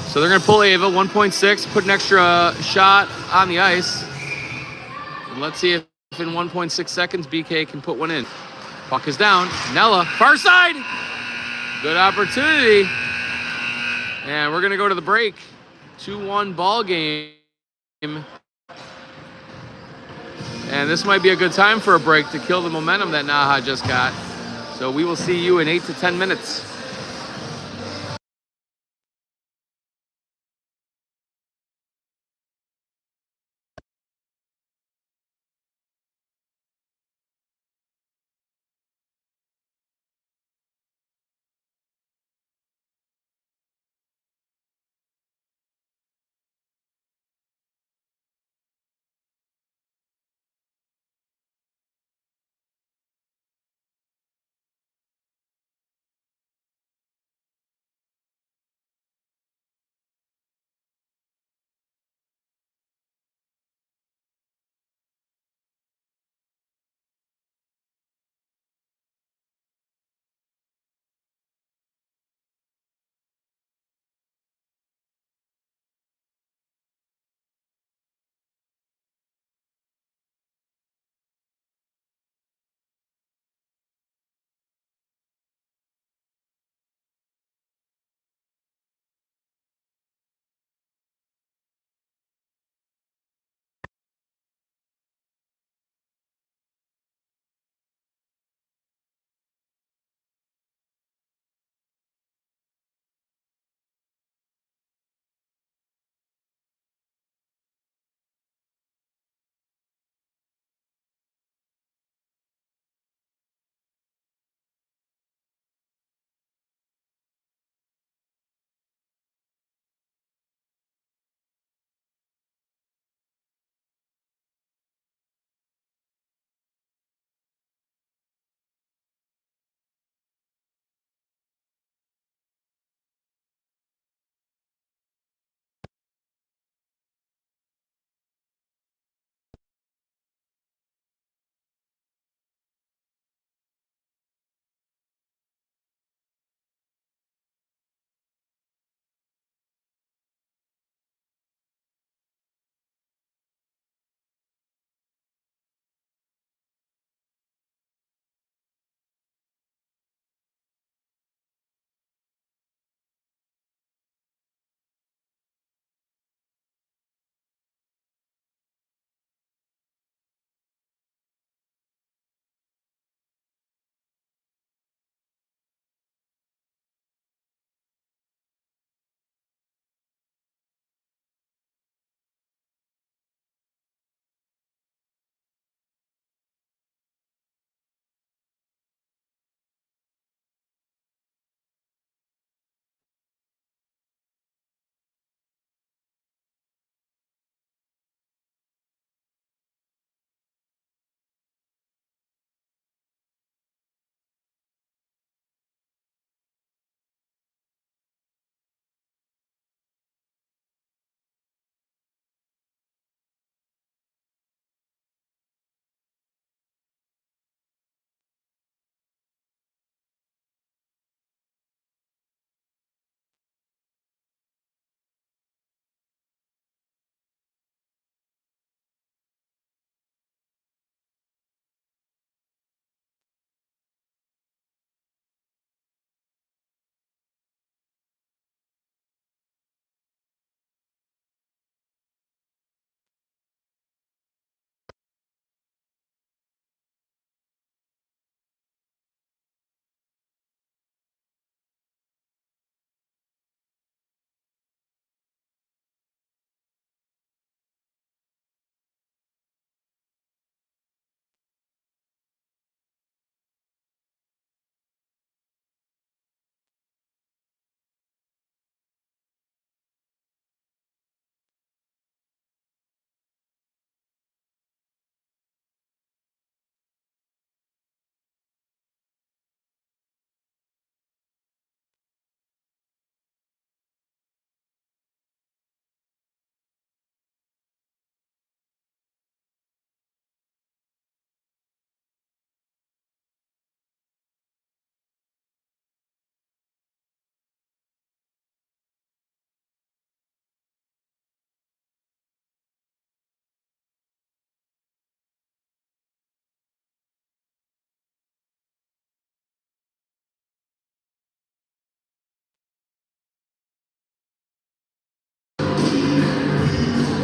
So they're going to pull Ava, 1.6, put an extra shot on the ice. And let's see if in 1.6 seconds BK can put one in. Puck is down. Nella, far side. Good opportunity. And we're going to go to the break. 2-1 ball game. And this might be a good time for a break to kill the momentum that NAHA just got. So we will see you in 8 to 10 minutes.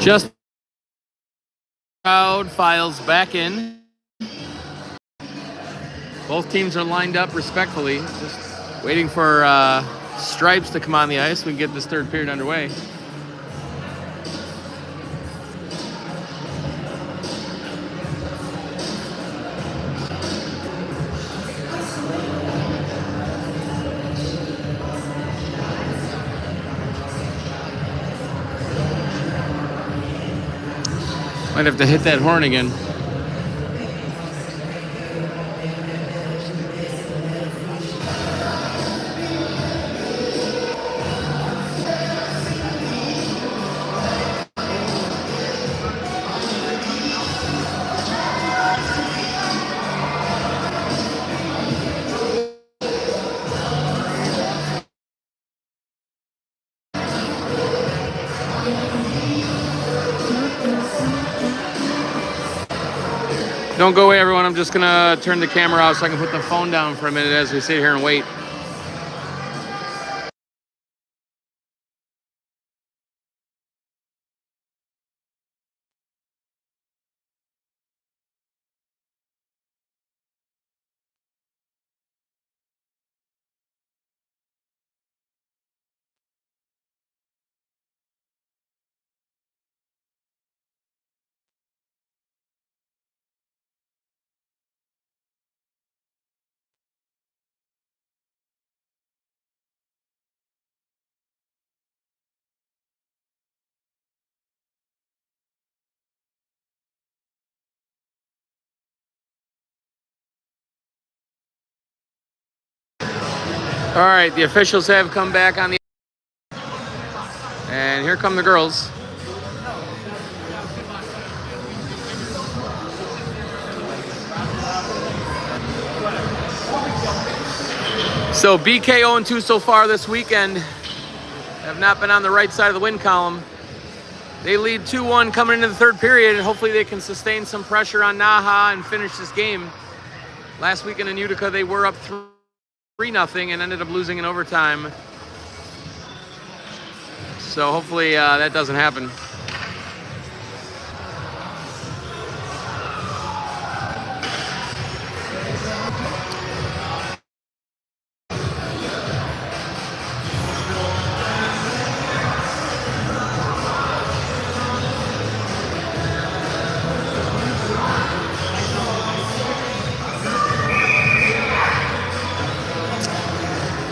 Just crowd files back in. Both teams are lined up respectfully, just waiting for stripes to come on the ice. We can get this third period underway. Might have to hit that horn again. Don't go away, everyone. I'm just going to turn the camera off so I can put the phone down for a minute as we sit here and wait. All right, the officials have come back on the... And here come the girls. So BK 0-2 so far this weekend. Have not been on the right side of the win column. They lead 2-1 coming into the third period, and hopefully they can sustain some pressure on NAHA and finish this game. Last weekend in Utica, they were up 3-0 and ended up losing in overtime. So hopefully that doesn't happen.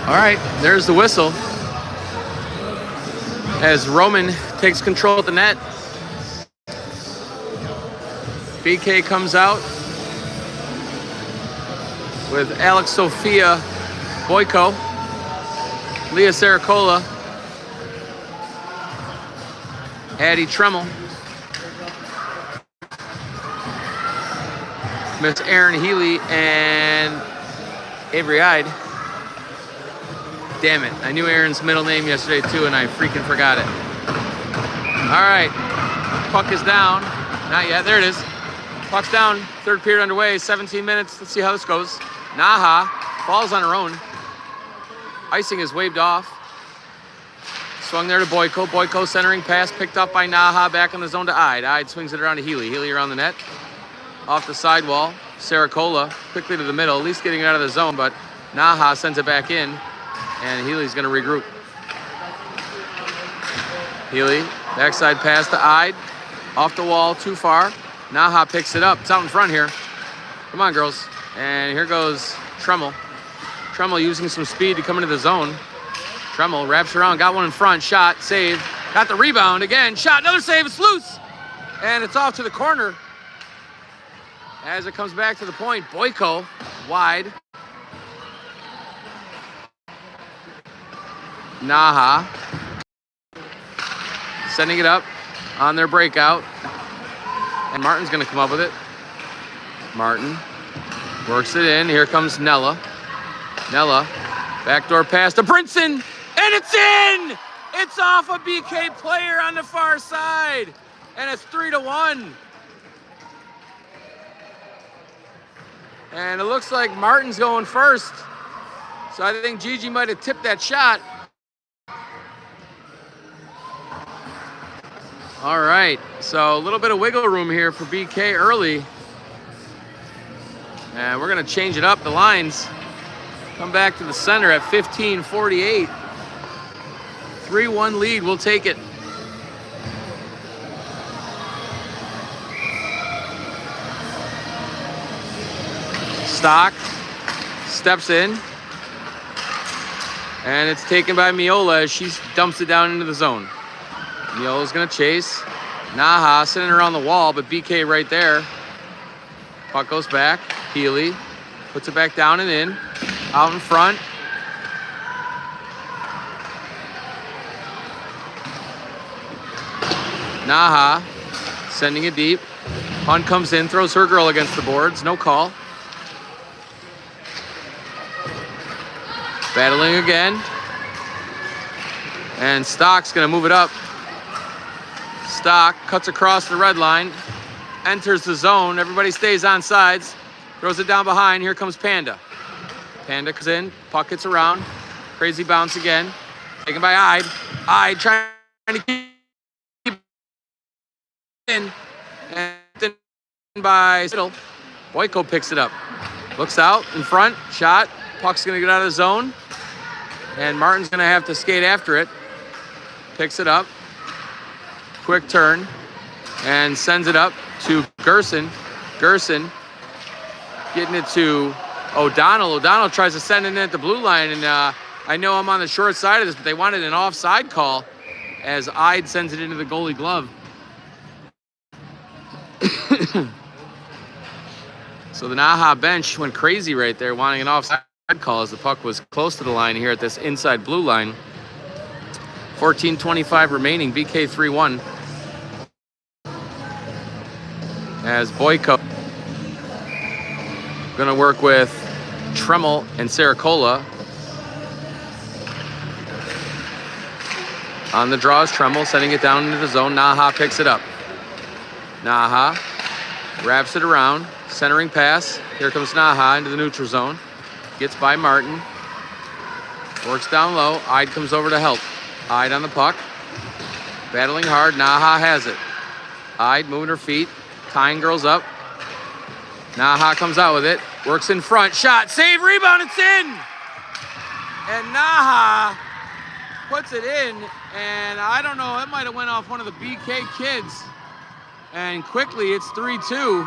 All right, there's the whistle as Roman takes control at the net. BK comes out with Alex Sophia Boyko, Leah Saracola, Addie Tremmel, Miss Erin Healy, and Avery Ide. Damn it, I knew Aaron's middle name yesterday too, and I freaking forgot it. All right, puck is down. Not yet, there it is. Puck's down, third period underway, 17 minutes. Let's see how this goes. NAHA falls on her own. Icing is waved off. Swung there to Boyko. Boyko centering pass picked up by NAHA, back in the zone to Ide. Ide swings it around to Healy. Healy around the net. Off the sidewall, Saracola quickly to the middle, at least getting it out of the zone, but NAHA sends it back in. And Healy's going to regroup. Healy, backside pass to Ide. Off the wall, too far. NAHA picks it up. It's out in front here. Come on, girls. And here goes Tremmel. Tremmel using some speed to come into the zone. Tremmel wraps around, got one in front. Shot, save. Got the rebound again. Shot, another save. It's loose. And it's off to the corner. As it comes back to the point, Boyko wide. NAHA sending it up on their breakout, and Martin's going to come up with it. Martin works it in. Here comes Nella. Nella, backdoor pass to Brinson, and it's in! It's off a BK player on the far side, and it's 3-1. And it looks like Martin's going first, so I think Gigi might have tipped that shot. All right, so a little bit of wiggle room here for BK early. And we're gonna change it up. The lines come back to the center at 15:48. 3-1 lead, we'll take it. Stock steps in. And it's taken by Miola as she dumps it down into the zone. Miola's gonna chase. NAHA sitting around the wall, but BK right there. Puck goes back. Healy puts it back down and in. Out in front. NAHA sending it deep. Hunt comes in, throws her girl against the boards. No call. Battling again. And Stock's gonna move it up. Stock cuts across the red line, enters the zone. Everybody stays on sides. Throws it down behind. Here comes Panda. Panda comes in. Puck gets around. Crazy bounce again. Taken by Ide. Ide trying to keep in. And then by Siddle. Boyko picks it up. Looks out in front. Shot. Puck's going to get out of the zone. And Martin's going to have to skate after it. Picks it up. Quick turn. And sends it up to Gerson. Gerson getting it to O'Donnell. O'Donnell tries to send it in at the blue line. And I know I'm on the short side of this, but they wanted an offside call as Ide sends it into the goalie glove. So the NAHA bench went crazy right there, wanting an offside call as the puck was close to the line here at this inside blue line. 14:25 remaining, BK 3-1. As Boyko gonna work with Tremmel and Saracola. On the draw is Tremmel, sending it down into the zone. NAHA picks it up. NAHA wraps it around, centering pass. Here comes NAHA into the neutral zone. Gets by Martin. Works down low. Ide comes over to help. Ide on the puck. Battling hard. NAHA has it. Ide moving her feet. Tying girls up. NAHA comes out with it. Works in front. Shot. Save. Rebound. It's in. And NAHA puts it in. And I don't know. It might have went off one of the BK kids. And quickly it's 3-2.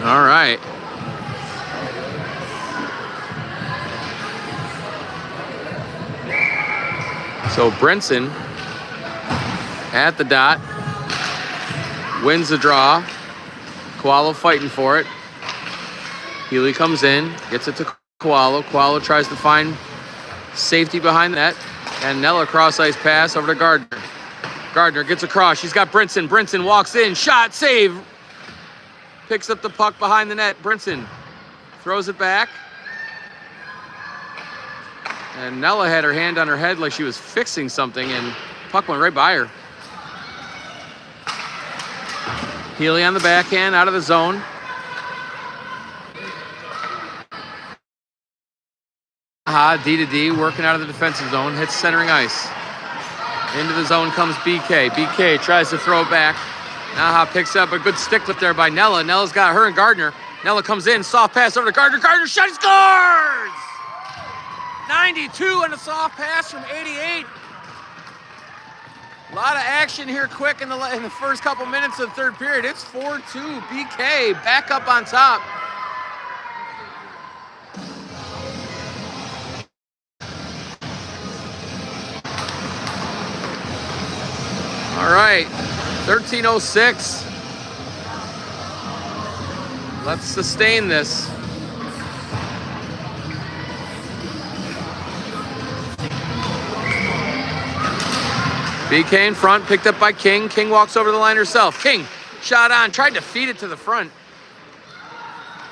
All right. So Brinson at the dot wins the draw. Koalo fighting for it. Healy comes in, gets it to Koalo. Koalo tries to find safety behind that. And Nella cross ice pass over to Gardner. Gardner gets across. She's got Brinson. Brinson walks in. Shot. Save. Picks up the puck behind the net. Brinson throws it back. And Nella had her hand on her head like she was fixing something, and puck went right by her. Healy on the backhand, out of the zone. D to D, working out of the defensive zone, hits centering ice. Into the zone comes BK. BK tries to throw it back. NAHA picks up a good stick lift there by Nella. Nella's got her and Gardner. Nella comes in, soft pass over to Gardner. Gardner shot, he scores! 92 on a soft pass from 88. A lot of action here quick in the first couple minutes of the third period. It's 4-2. BK back up on top. All right, 13:06. Let's sustain this. BK in front, picked up by King. King walks over the line herself. King, shot on, tried to feed it to the front.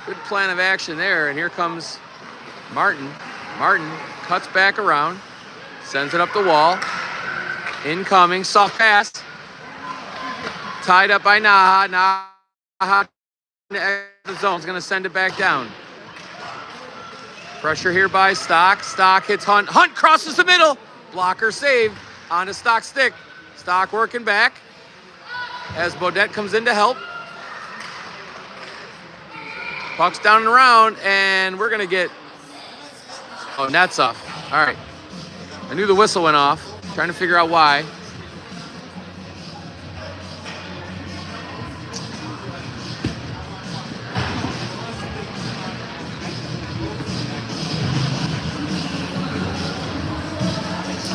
Good plan of action there, and here comes Martin. Martin cuts back around, sends it up the wall. Incoming, soft pass. Tied up by NAHA. NAHA the zone. Is going to send it back down. Pressure here by Stock. Stock hits Hunt. Hunt crosses the middle. Blocker saved on a Stock stick. Stock working back as Bodette comes in to help. Puck's down and around, and we're going to get... Oh, net's off. All right. I knew the whistle went off. Trying to figure out why.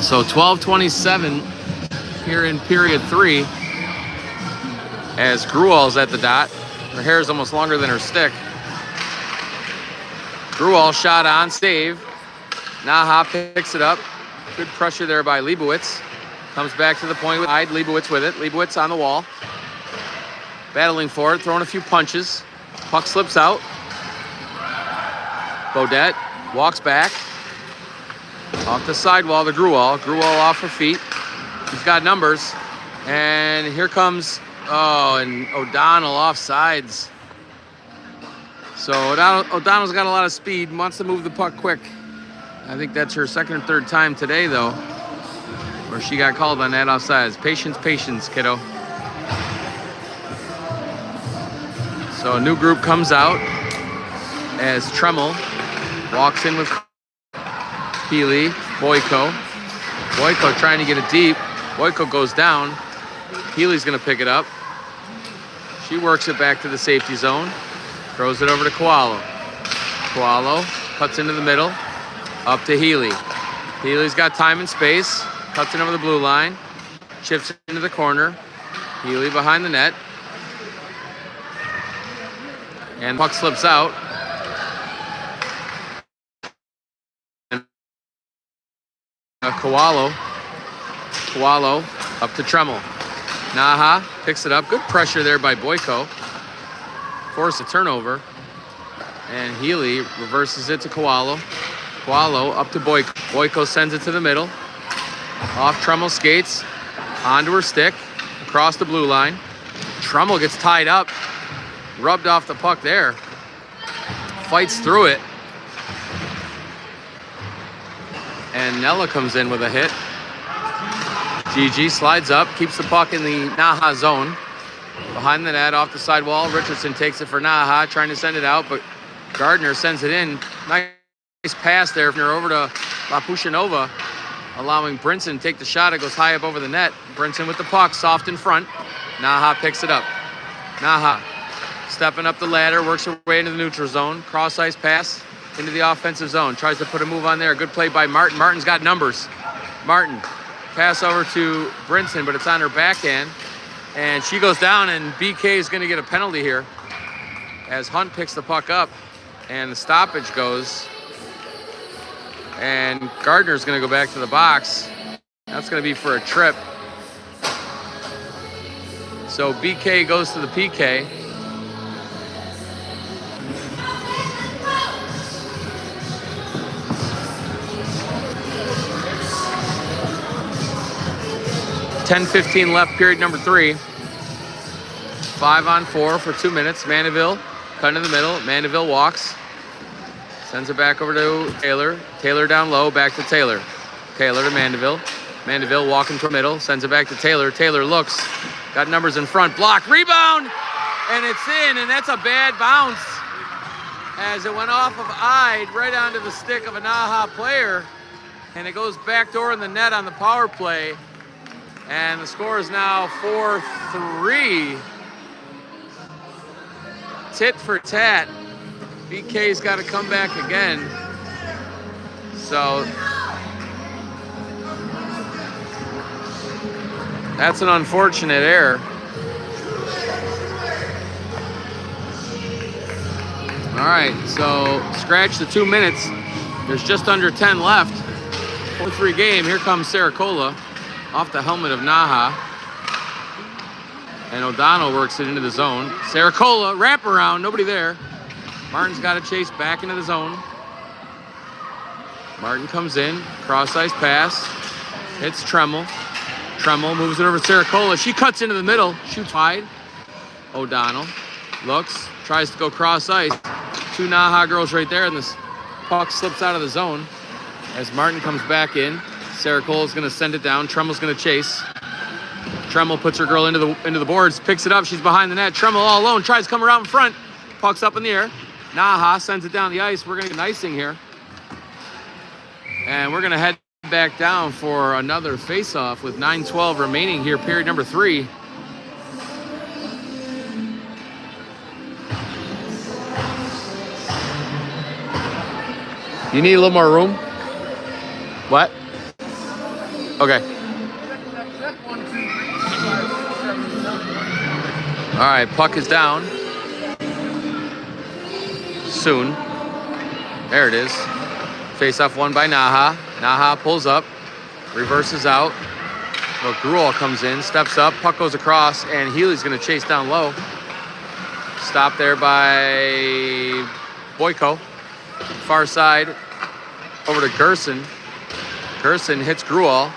So 12:27 here in period 3 as Gruwal's at the dot. Her hair is almost longer than her stick. Gruwal shot on, save. NAHA picks it up. Good pressure there by Leibowitz. Comes back to the point with Leibowitz with it. Leibowitz on the wall. Battling for it, throwing a few punches. Puck slips out. Bodette walks back. Off the sidewall to Gruwal. Gruwal off her feet. He's got numbers. And here comes, and O'Donnell off sides. So O'Donnell's got a lot of speed, wants to move the puck quick. I think that's her second or third time today, though, where she got called on that offsides. Patience, patience, kiddo. So a new group comes out as Tremmel walks in with Healy, Boyko. Boyko trying to get it deep. Boyko goes down. Healy's going to pick it up. She works it back to the safety zone. Throws it over to Koalo. Koalo cuts into the middle. Up to Healy. Healy's got time and space. Cuts it over the blue line. Chips it into the corner. Healy behind the net. And puck slips out. Koalo up to Tremmel. NAHA picks it up. Good pressure there by Boyko. Force a turnover. And Healy reverses it to Koalo. Koalo up to Boyko. Boyko sends it to the middle. Off Tremmel's skates. Onto her stick. Across the blue line. Tremmel gets tied up. Rubbed off the puck there. Fights through it. And Nella comes in with a hit. GG slides up, keeps the puck in the NAHA zone. Behind the net, off the sidewall. Richardson takes it for NAHA, trying to send it out, but Gardner sends it in. Nice pass there from her over to Lapushinova, allowing Brinson to take the shot. It goes high up over the net. Brinson with the puck, soft in front. NAHA picks it up. NAHA stepping up the ladder, works her way into the neutral zone. Cross ice pass into the offensive zone. Tries to put a move on there. Good play by Martin. Martin's got numbers. Martin, pass over to Brinson, but it's on her backhand. And she goes down, and BK is going to get a penalty here as Hunt picks the puck up, and the stoppage goes. And Gardner's going to go back to the box. That's going to be for a trip. So BK goes to the PK. .10:15 left, period number 3. 5-on-4 for 2 minutes. Mandeville cut in the middle. Mandeville walks. Sends it back over to Taylor. Taylor down low, back to Taylor. Taylor to Mandeville. Mandeville walking to middle. Sends it back to Taylor. Taylor looks. Got numbers in front. Block. Rebound! And it's in, and that's a bad bounce. As it went off of Ide right onto the stick of a NAHA player. And it goes backdoor in the net on the power play. And the score is now 4-3. Tit for tat. BK's got to come back again. So that's an unfortunate error. All right, so scratch the 2 minutes. There's just under 10 left. 4-3 game. Here comes Saracola. Off the helmet of NAHA. And O'Donnell works it into the zone. Saracola, wrap around, nobody there. Martin's got to chase back into the zone. Martin comes in, cross ice pass. Hits Tremmel. Tremmel moves it over to Saracola. She cuts into the middle, shoots wide. O'Donnell looks, tries to go cross ice. Two NAHA girls right there, and this puck slips out of the zone as Martin comes back in. Sarah Cole is going to send it down. Tremmel's going to chase. Tremmel puts her girl into the boards, picks it up. She's behind the net. Tremmel all alone, tries to come around in front. Puck's up in the air. NAHA sends it down the ice. We're going to get an icing here. And we're going to head back down for another face-off with 9:12 remaining here, period number 3. You need a little more room? What? Okay. All right, puck is down. Soon. There it is. Face-off won by NAHA. NAHA pulls up, reverses out. Gruel comes in, steps up, puck goes across, and Healy's going to chase down low. Stopped there by Boyko. Far side, over to Gerson. Gerson hits Gruel.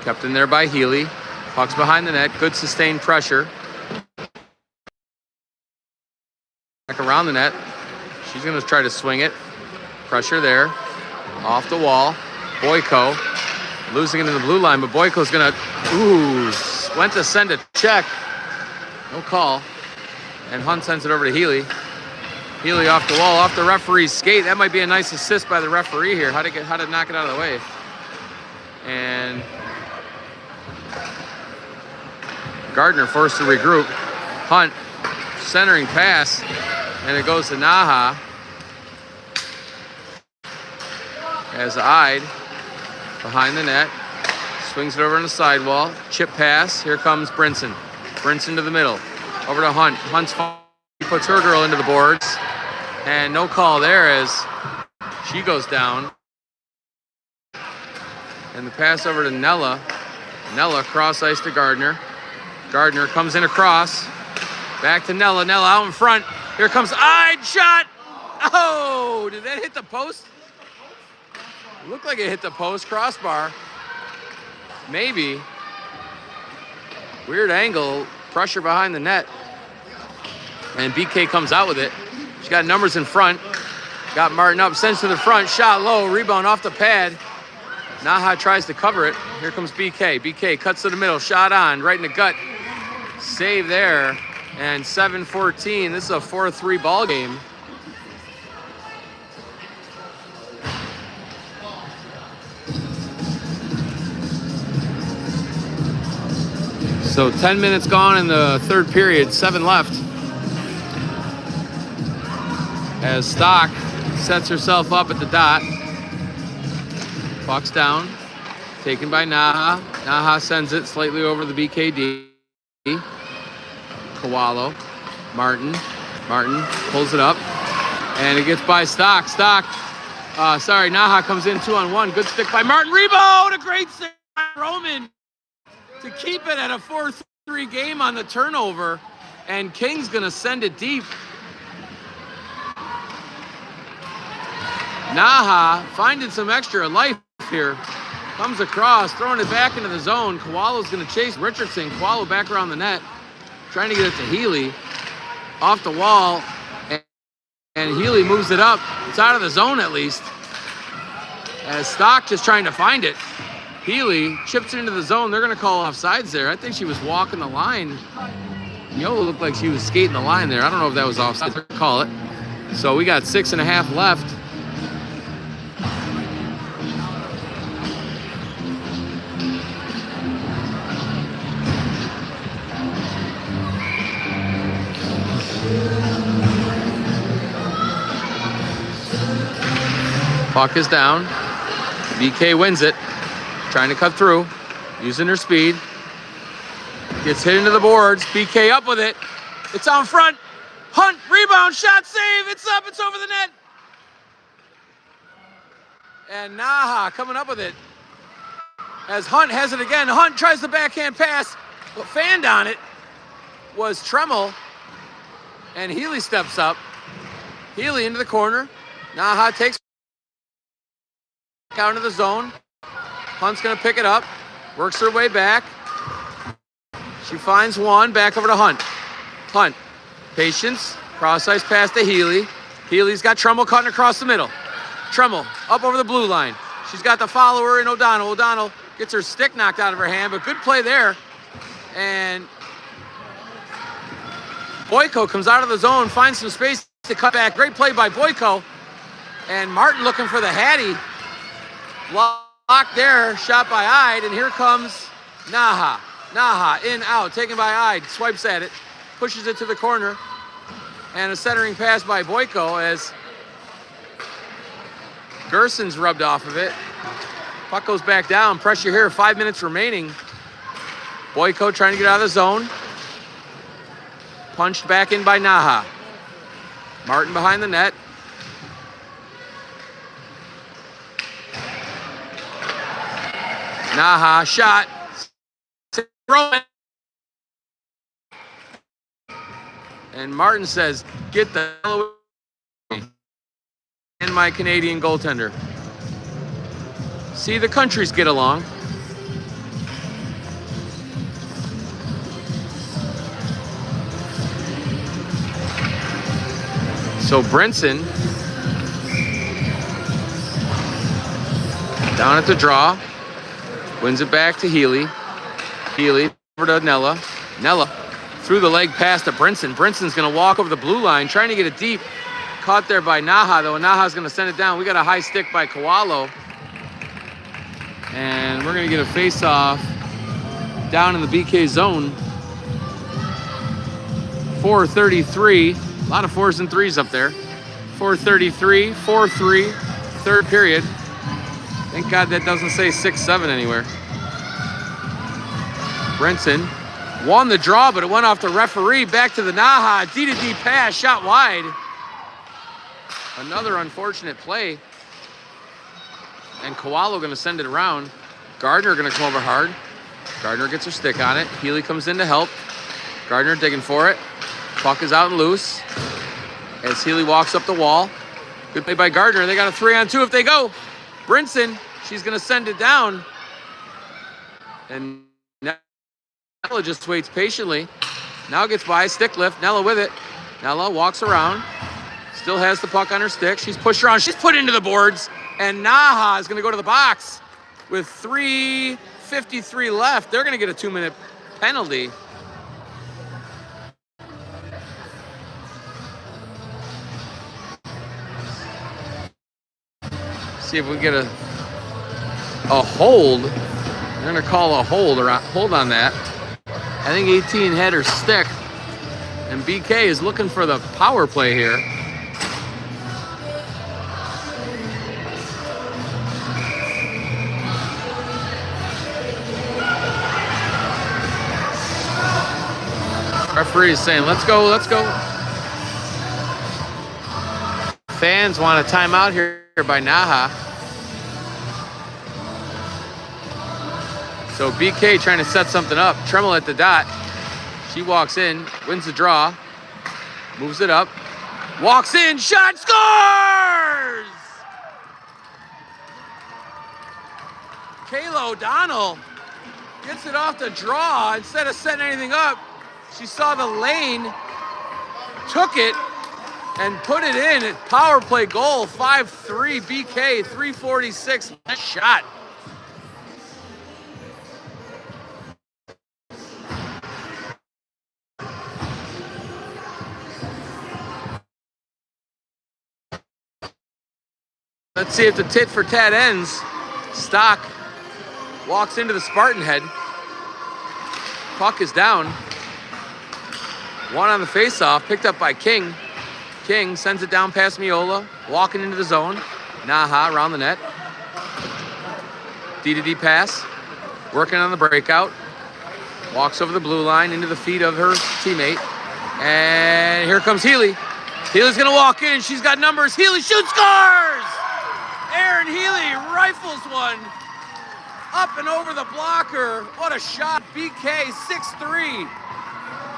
Kept in there by Healy. Puck's behind the net. Good sustained pressure. Back around the net. She's going to try to swing it. Pressure there. Off the wall. Boyko losing it in the blue line, but Boyko's going to, went to send a check. No call. And Hunt sends it over to Healy. Healy off the wall, off the referee's skate. That might be a nice assist by the referee here. How to knock it out of the way. And Gardner forced to regroup. Hunt, centering pass, and it goes to NAHA. As eyed behind the net, swings it over on the sidewall. Chip pass. Here comes Brinson. Brinson to the middle, over to Hunt. Hunt's puts her girl into the boards, and no call there as she goes down. And the pass over to Nella. Nella cross ice to Gardner. Gardner comes in across. Back to Nella. Nella out in front. Here comes eyed shot. Oh, did that hit the post? Looked like it hit the post, crossbar. Maybe. Weird angle, pressure behind the net. And BK comes out with it. She got numbers in front. Got Martin up, sends to the front, shot low, rebound off the pad. NAHA tries to cover it. Here comes BK. BK cuts to the middle, shot on, right in the gut. Save there. And 7-14. This is a 4-3 ball game. So 10 minutes gone in the third period, 7 left. As Stock sets herself up at the dot. Puck's down, taken by NAHA. NAHA sends it slightly over the BKD. Kowalo, Martin pulls it up, and it gets by Stock. NAHA comes in 2-on-1. Good stick by Martin. Rebound, a great save by Roman to keep it at a 4-3 game on the turnover, and King's gonna send it deep. NAHA finding some extra life here. Comes across, throwing it back into the zone. Kowalo's gonna chase Richardson. Kowalo back around the net, trying to get it to Healy. Off the wall, and Healy moves it up. It's out of the zone at least. As Stock just trying to find it. Healy chips it into the zone. They're gonna call offsides there. I think she was walking the line. Yola looked like she was skating the line there. I don't know if that was offside. They're gonna call it. So we got 6.5 left. Puck is down. BK wins it. Trying to cut through. Using her speed. Gets hit into the boards. BK up with it. It's on front. Hunt, rebound, shot, save. It's up. It's over the net. And NAHA coming up with it. As Hunt has it again. Hunt tries the backhand pass. What fanned on it was Tremmel. And Healy steps up. Healy into the corner. NAHA takes out into the zone. Hunt's going to pick it up. Works her way back. She finds one, back over to Hunt. Hunt, patience, cross-ice pass to Healy. Healy's got Trumbull cutting across the middle. Trumbull up over the blue line. She's got the follower in O'Donnell. O'Donnell gets her stick knocked out of her hand, but good play there. And Boyko comes out of the zone, finds some space to cut back. Great play by Boyko. And Martin looking for the Hattie. Blocked there, shot by Ide, and here comes NAHA. NAHA in, out, taken by Ide, swipes at it, pushes it to the corner, and a centering pass by Boyko as Gerson's rubbed off of it. Puck goes back down, pressure here, 5 minutes remaining. Boyko trying to get out of the zone. Punched back in by NAHA. Martin behind the net. NAHA shot. And Martin says, get the hell away. And my Canadian goaltender. See, the countries get along. So Brinson down at the draw, wins it back to Healy. Healy over to Nella. Nella through the leg pass to Brinson. Brinson's gonna walk over the blue line, trying to get it deep. Caught there by NAHA, though. NAHA's gonna send it down. We got a high stick by Kowalo. And we're gonna get a face-off down in the BK zone. 4:33. A lot of 4s and 3s up there. 4:33, 4-3, third period. Thank God that doesn't say 6-7 anywhere. Brinson won the draw, but it went off the referee. Back to the NAHA, D-to-D pass, shot wide. Another unfortunate play. And Kowalo gonna send it around. Gardner gonna come over hard. Gardner gets her stick on it. Healy comes in to help. Gardner digging for it. Puck is out and loose as Healy walks up the wall. Good play by Gardner. They got a 3-on-2 if they go. Brinson, she's going to send it down. And Nella just waits patiently. Now gets by, stick lift. Nella with it. Nella walks around. Still has the puck on her stick. She's pushed around. She's put into the boards. And NAHA is going to go to the box with 3:53 left. They're going to get a 2-minute penalty. See if we get a hold. They're gonna call a hold on that. I think 18 had her stick, and BK is looking for the power play here. Referee is saying, let's go, let's go. Fans want a timeout here by NAHA. So BK trying to set something up. Tremble at the dot. She walks in, wins the draw, moves it up, walks in, shot, scores! Kayla O'Donnell gets it off the draw. Instead of setting anything up, she saw the lane, took it, and put it in. Power play goal, 5-3 BK, 3:46. Nice shot. Let's see if the tit for tat ends. Stock walks into the Spartan head. Puck is down. One on the faceoff, picked up by King. King sends it down past Miola, walking into the zone. NAHA around the net. D-to-D pass, working on the breakout. Walks over the blue line into the feet of her teammate. And here comes Healy. Healy's gonna walk in, she's got numbers. Healy shoots, scores! Aaron Healy rifles one up and over the blocker. What a shot. BK 6-3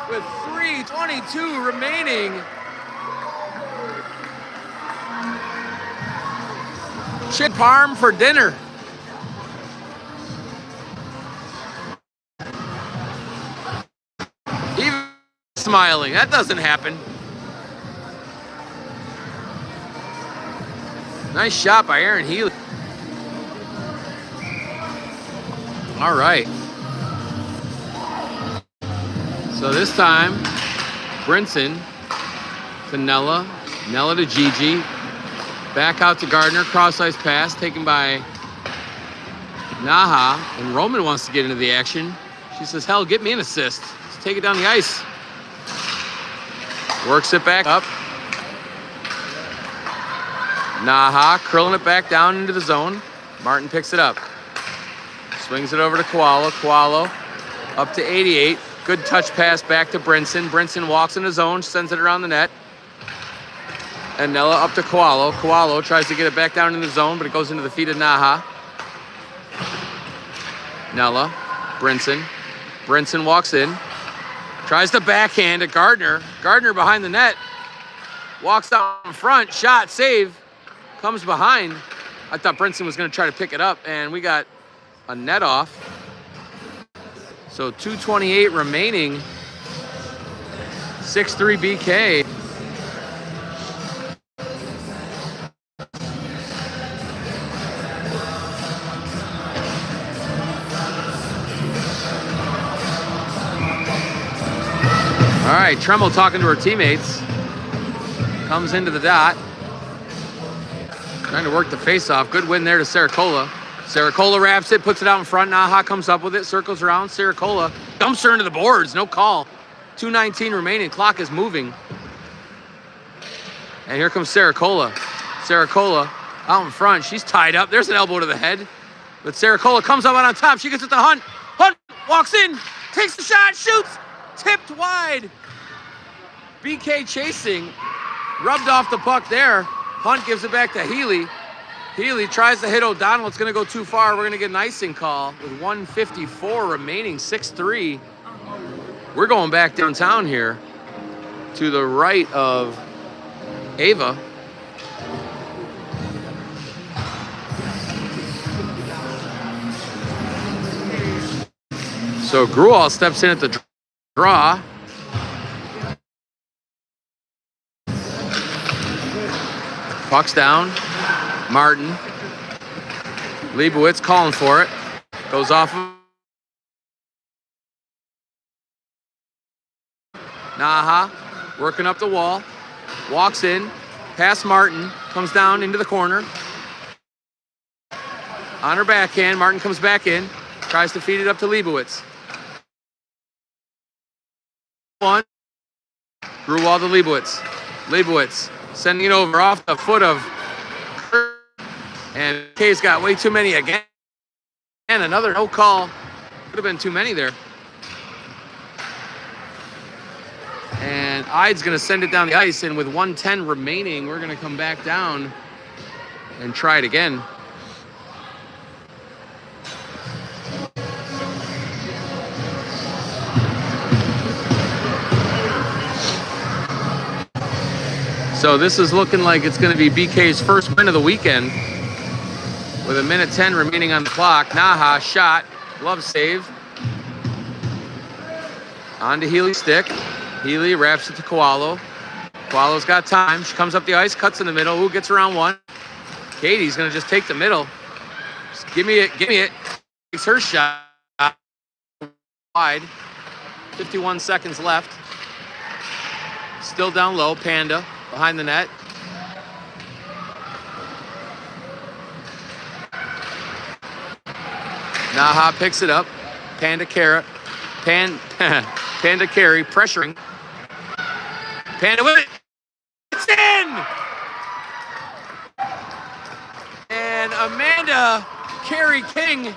with 3:22 remaining. Chick parm for dinner. smiling. That doesn't happen. Nice shot by Aaron Healy. All right. So this time, Brinson to Nella. Nella to Gigi. Back out to Gardner. Cross-ice pass taken by NAHA. And Roman wants to get into the action. She says, hell, get me an assist. Let's take it down the ice. Works it back up. NAHA curling it back down into the zone. Martin picks it up. Swings it over to Koalo. Koalo up to 88. Good touch pass back to Brinson. Brinson walks in the zone, sends it around the net. And Nella up to Koalo. Koalo tries to get it back down in the zone, but it goes into the feet of NAHA. Nella, Brinson. Brinson walks in. Tries to backhand at Gardner. Gardner behind the net. Walks out in front. Shot, save. Comes behind. I thought Brinson was going to try to pick it up, and we got a net off. So 2:28 remaining. 6-3 BK. All right, Tremmel talking to her teammates. Comes into the dot. Trying to work the face-off. Good win there to Saracola. Saracola wraps it, puts it out in front. Naha comes up with it, circles around. Saracola dumps her into the boards. No call. 2:19 remaining. Clock is moving. And here comes Saracola. Saracola out in front. She's tied up. There's an elbow to the head. But Saracola comes up on top. She gets it to Hunt. Hunt walks in, takes the shot, shoots. Tipped wide. BK chasing. Rubbed off the puck there. Hunt gives it back to Healy. Healy tries to hit O'Donnell. It's going to go too far. We're going to get an icing call with 1:54 remaining, 6-3. We're going back downtown here to the right of Ava. So Gruel steps in at the draw. Puck's down. Martin. Leibowitz calling for it. Goes off of Naha. Working up the wall. Walks in. Past Martin. Comes down into the corner. On her backhand. Martin comes back in. Tries to feed it up to Leibowitz. One. Gruel to Leibowitz. Leibowitz sending it over off the foot of Kurt. And K's got way too many again. And another no call. Could have been too many there. And Ide's going to send it down the ice. And with 1:10 remaining, we're going to come back down and try it again. So this is looking like it's going to be BK's first win of the weekend. With 1:10 remaining on the clock. Naha shot. Glove save. On to Healy's stick. Healy wraps it to Koalo. Koalo's got time. She comes up the ice, cuts in the middle. Who gets around one? Katie's going to just take the middle. Just give me it. Give me it. Takes her shot. Wide. 51 seconds left. Still down low. Panda behind the net. Naha picks it up. Panda carry. Panda carry. Pressuring. Panda with it. It's in! And Amanda Carey King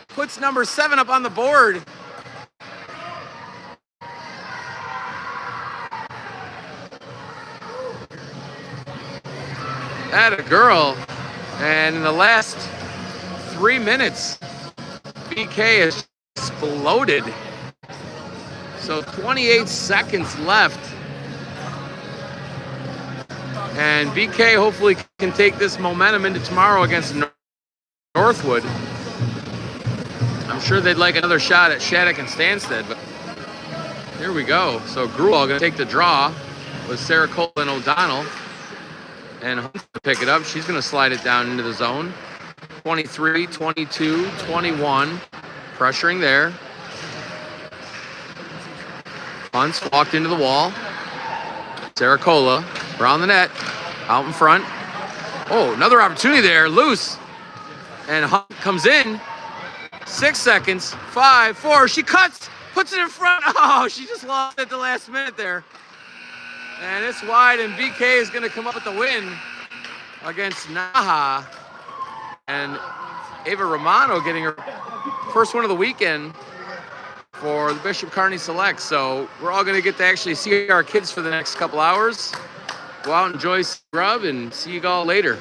puts number 7 up on the board. Atta girl. And in the last 3 minutes, BK has exploded. So 28 seconds left. And BK hopefully can take this momentum into tomorrow against Northwood. I'm sure they'd like another shot at Shattuck and Stansted, but Here we go. So Gruel going to take the draw with Sarah Cole and O'Donnell. And Hunt's going to pick it up. She's going to slide it down into the zone. 23, 22, 21. Pressuring there. Hunt's walked into the wall. Sarah Cola around the net. Out in front. Oh, another opportunity there. Loose. And Hunt comes in. 6 seconds. 5, 4. She cuts. Puts it in front. Oh, she just lost it at the last minute there. And it's wide, and BK is going to come up with the win against NAHA. And Ava Romano getting her first one of the weekend for the Bishop Kearney Select. So we're all going to get to actually see our kids for the next couple hours. Go out and enjoy Scrub, and see you all later.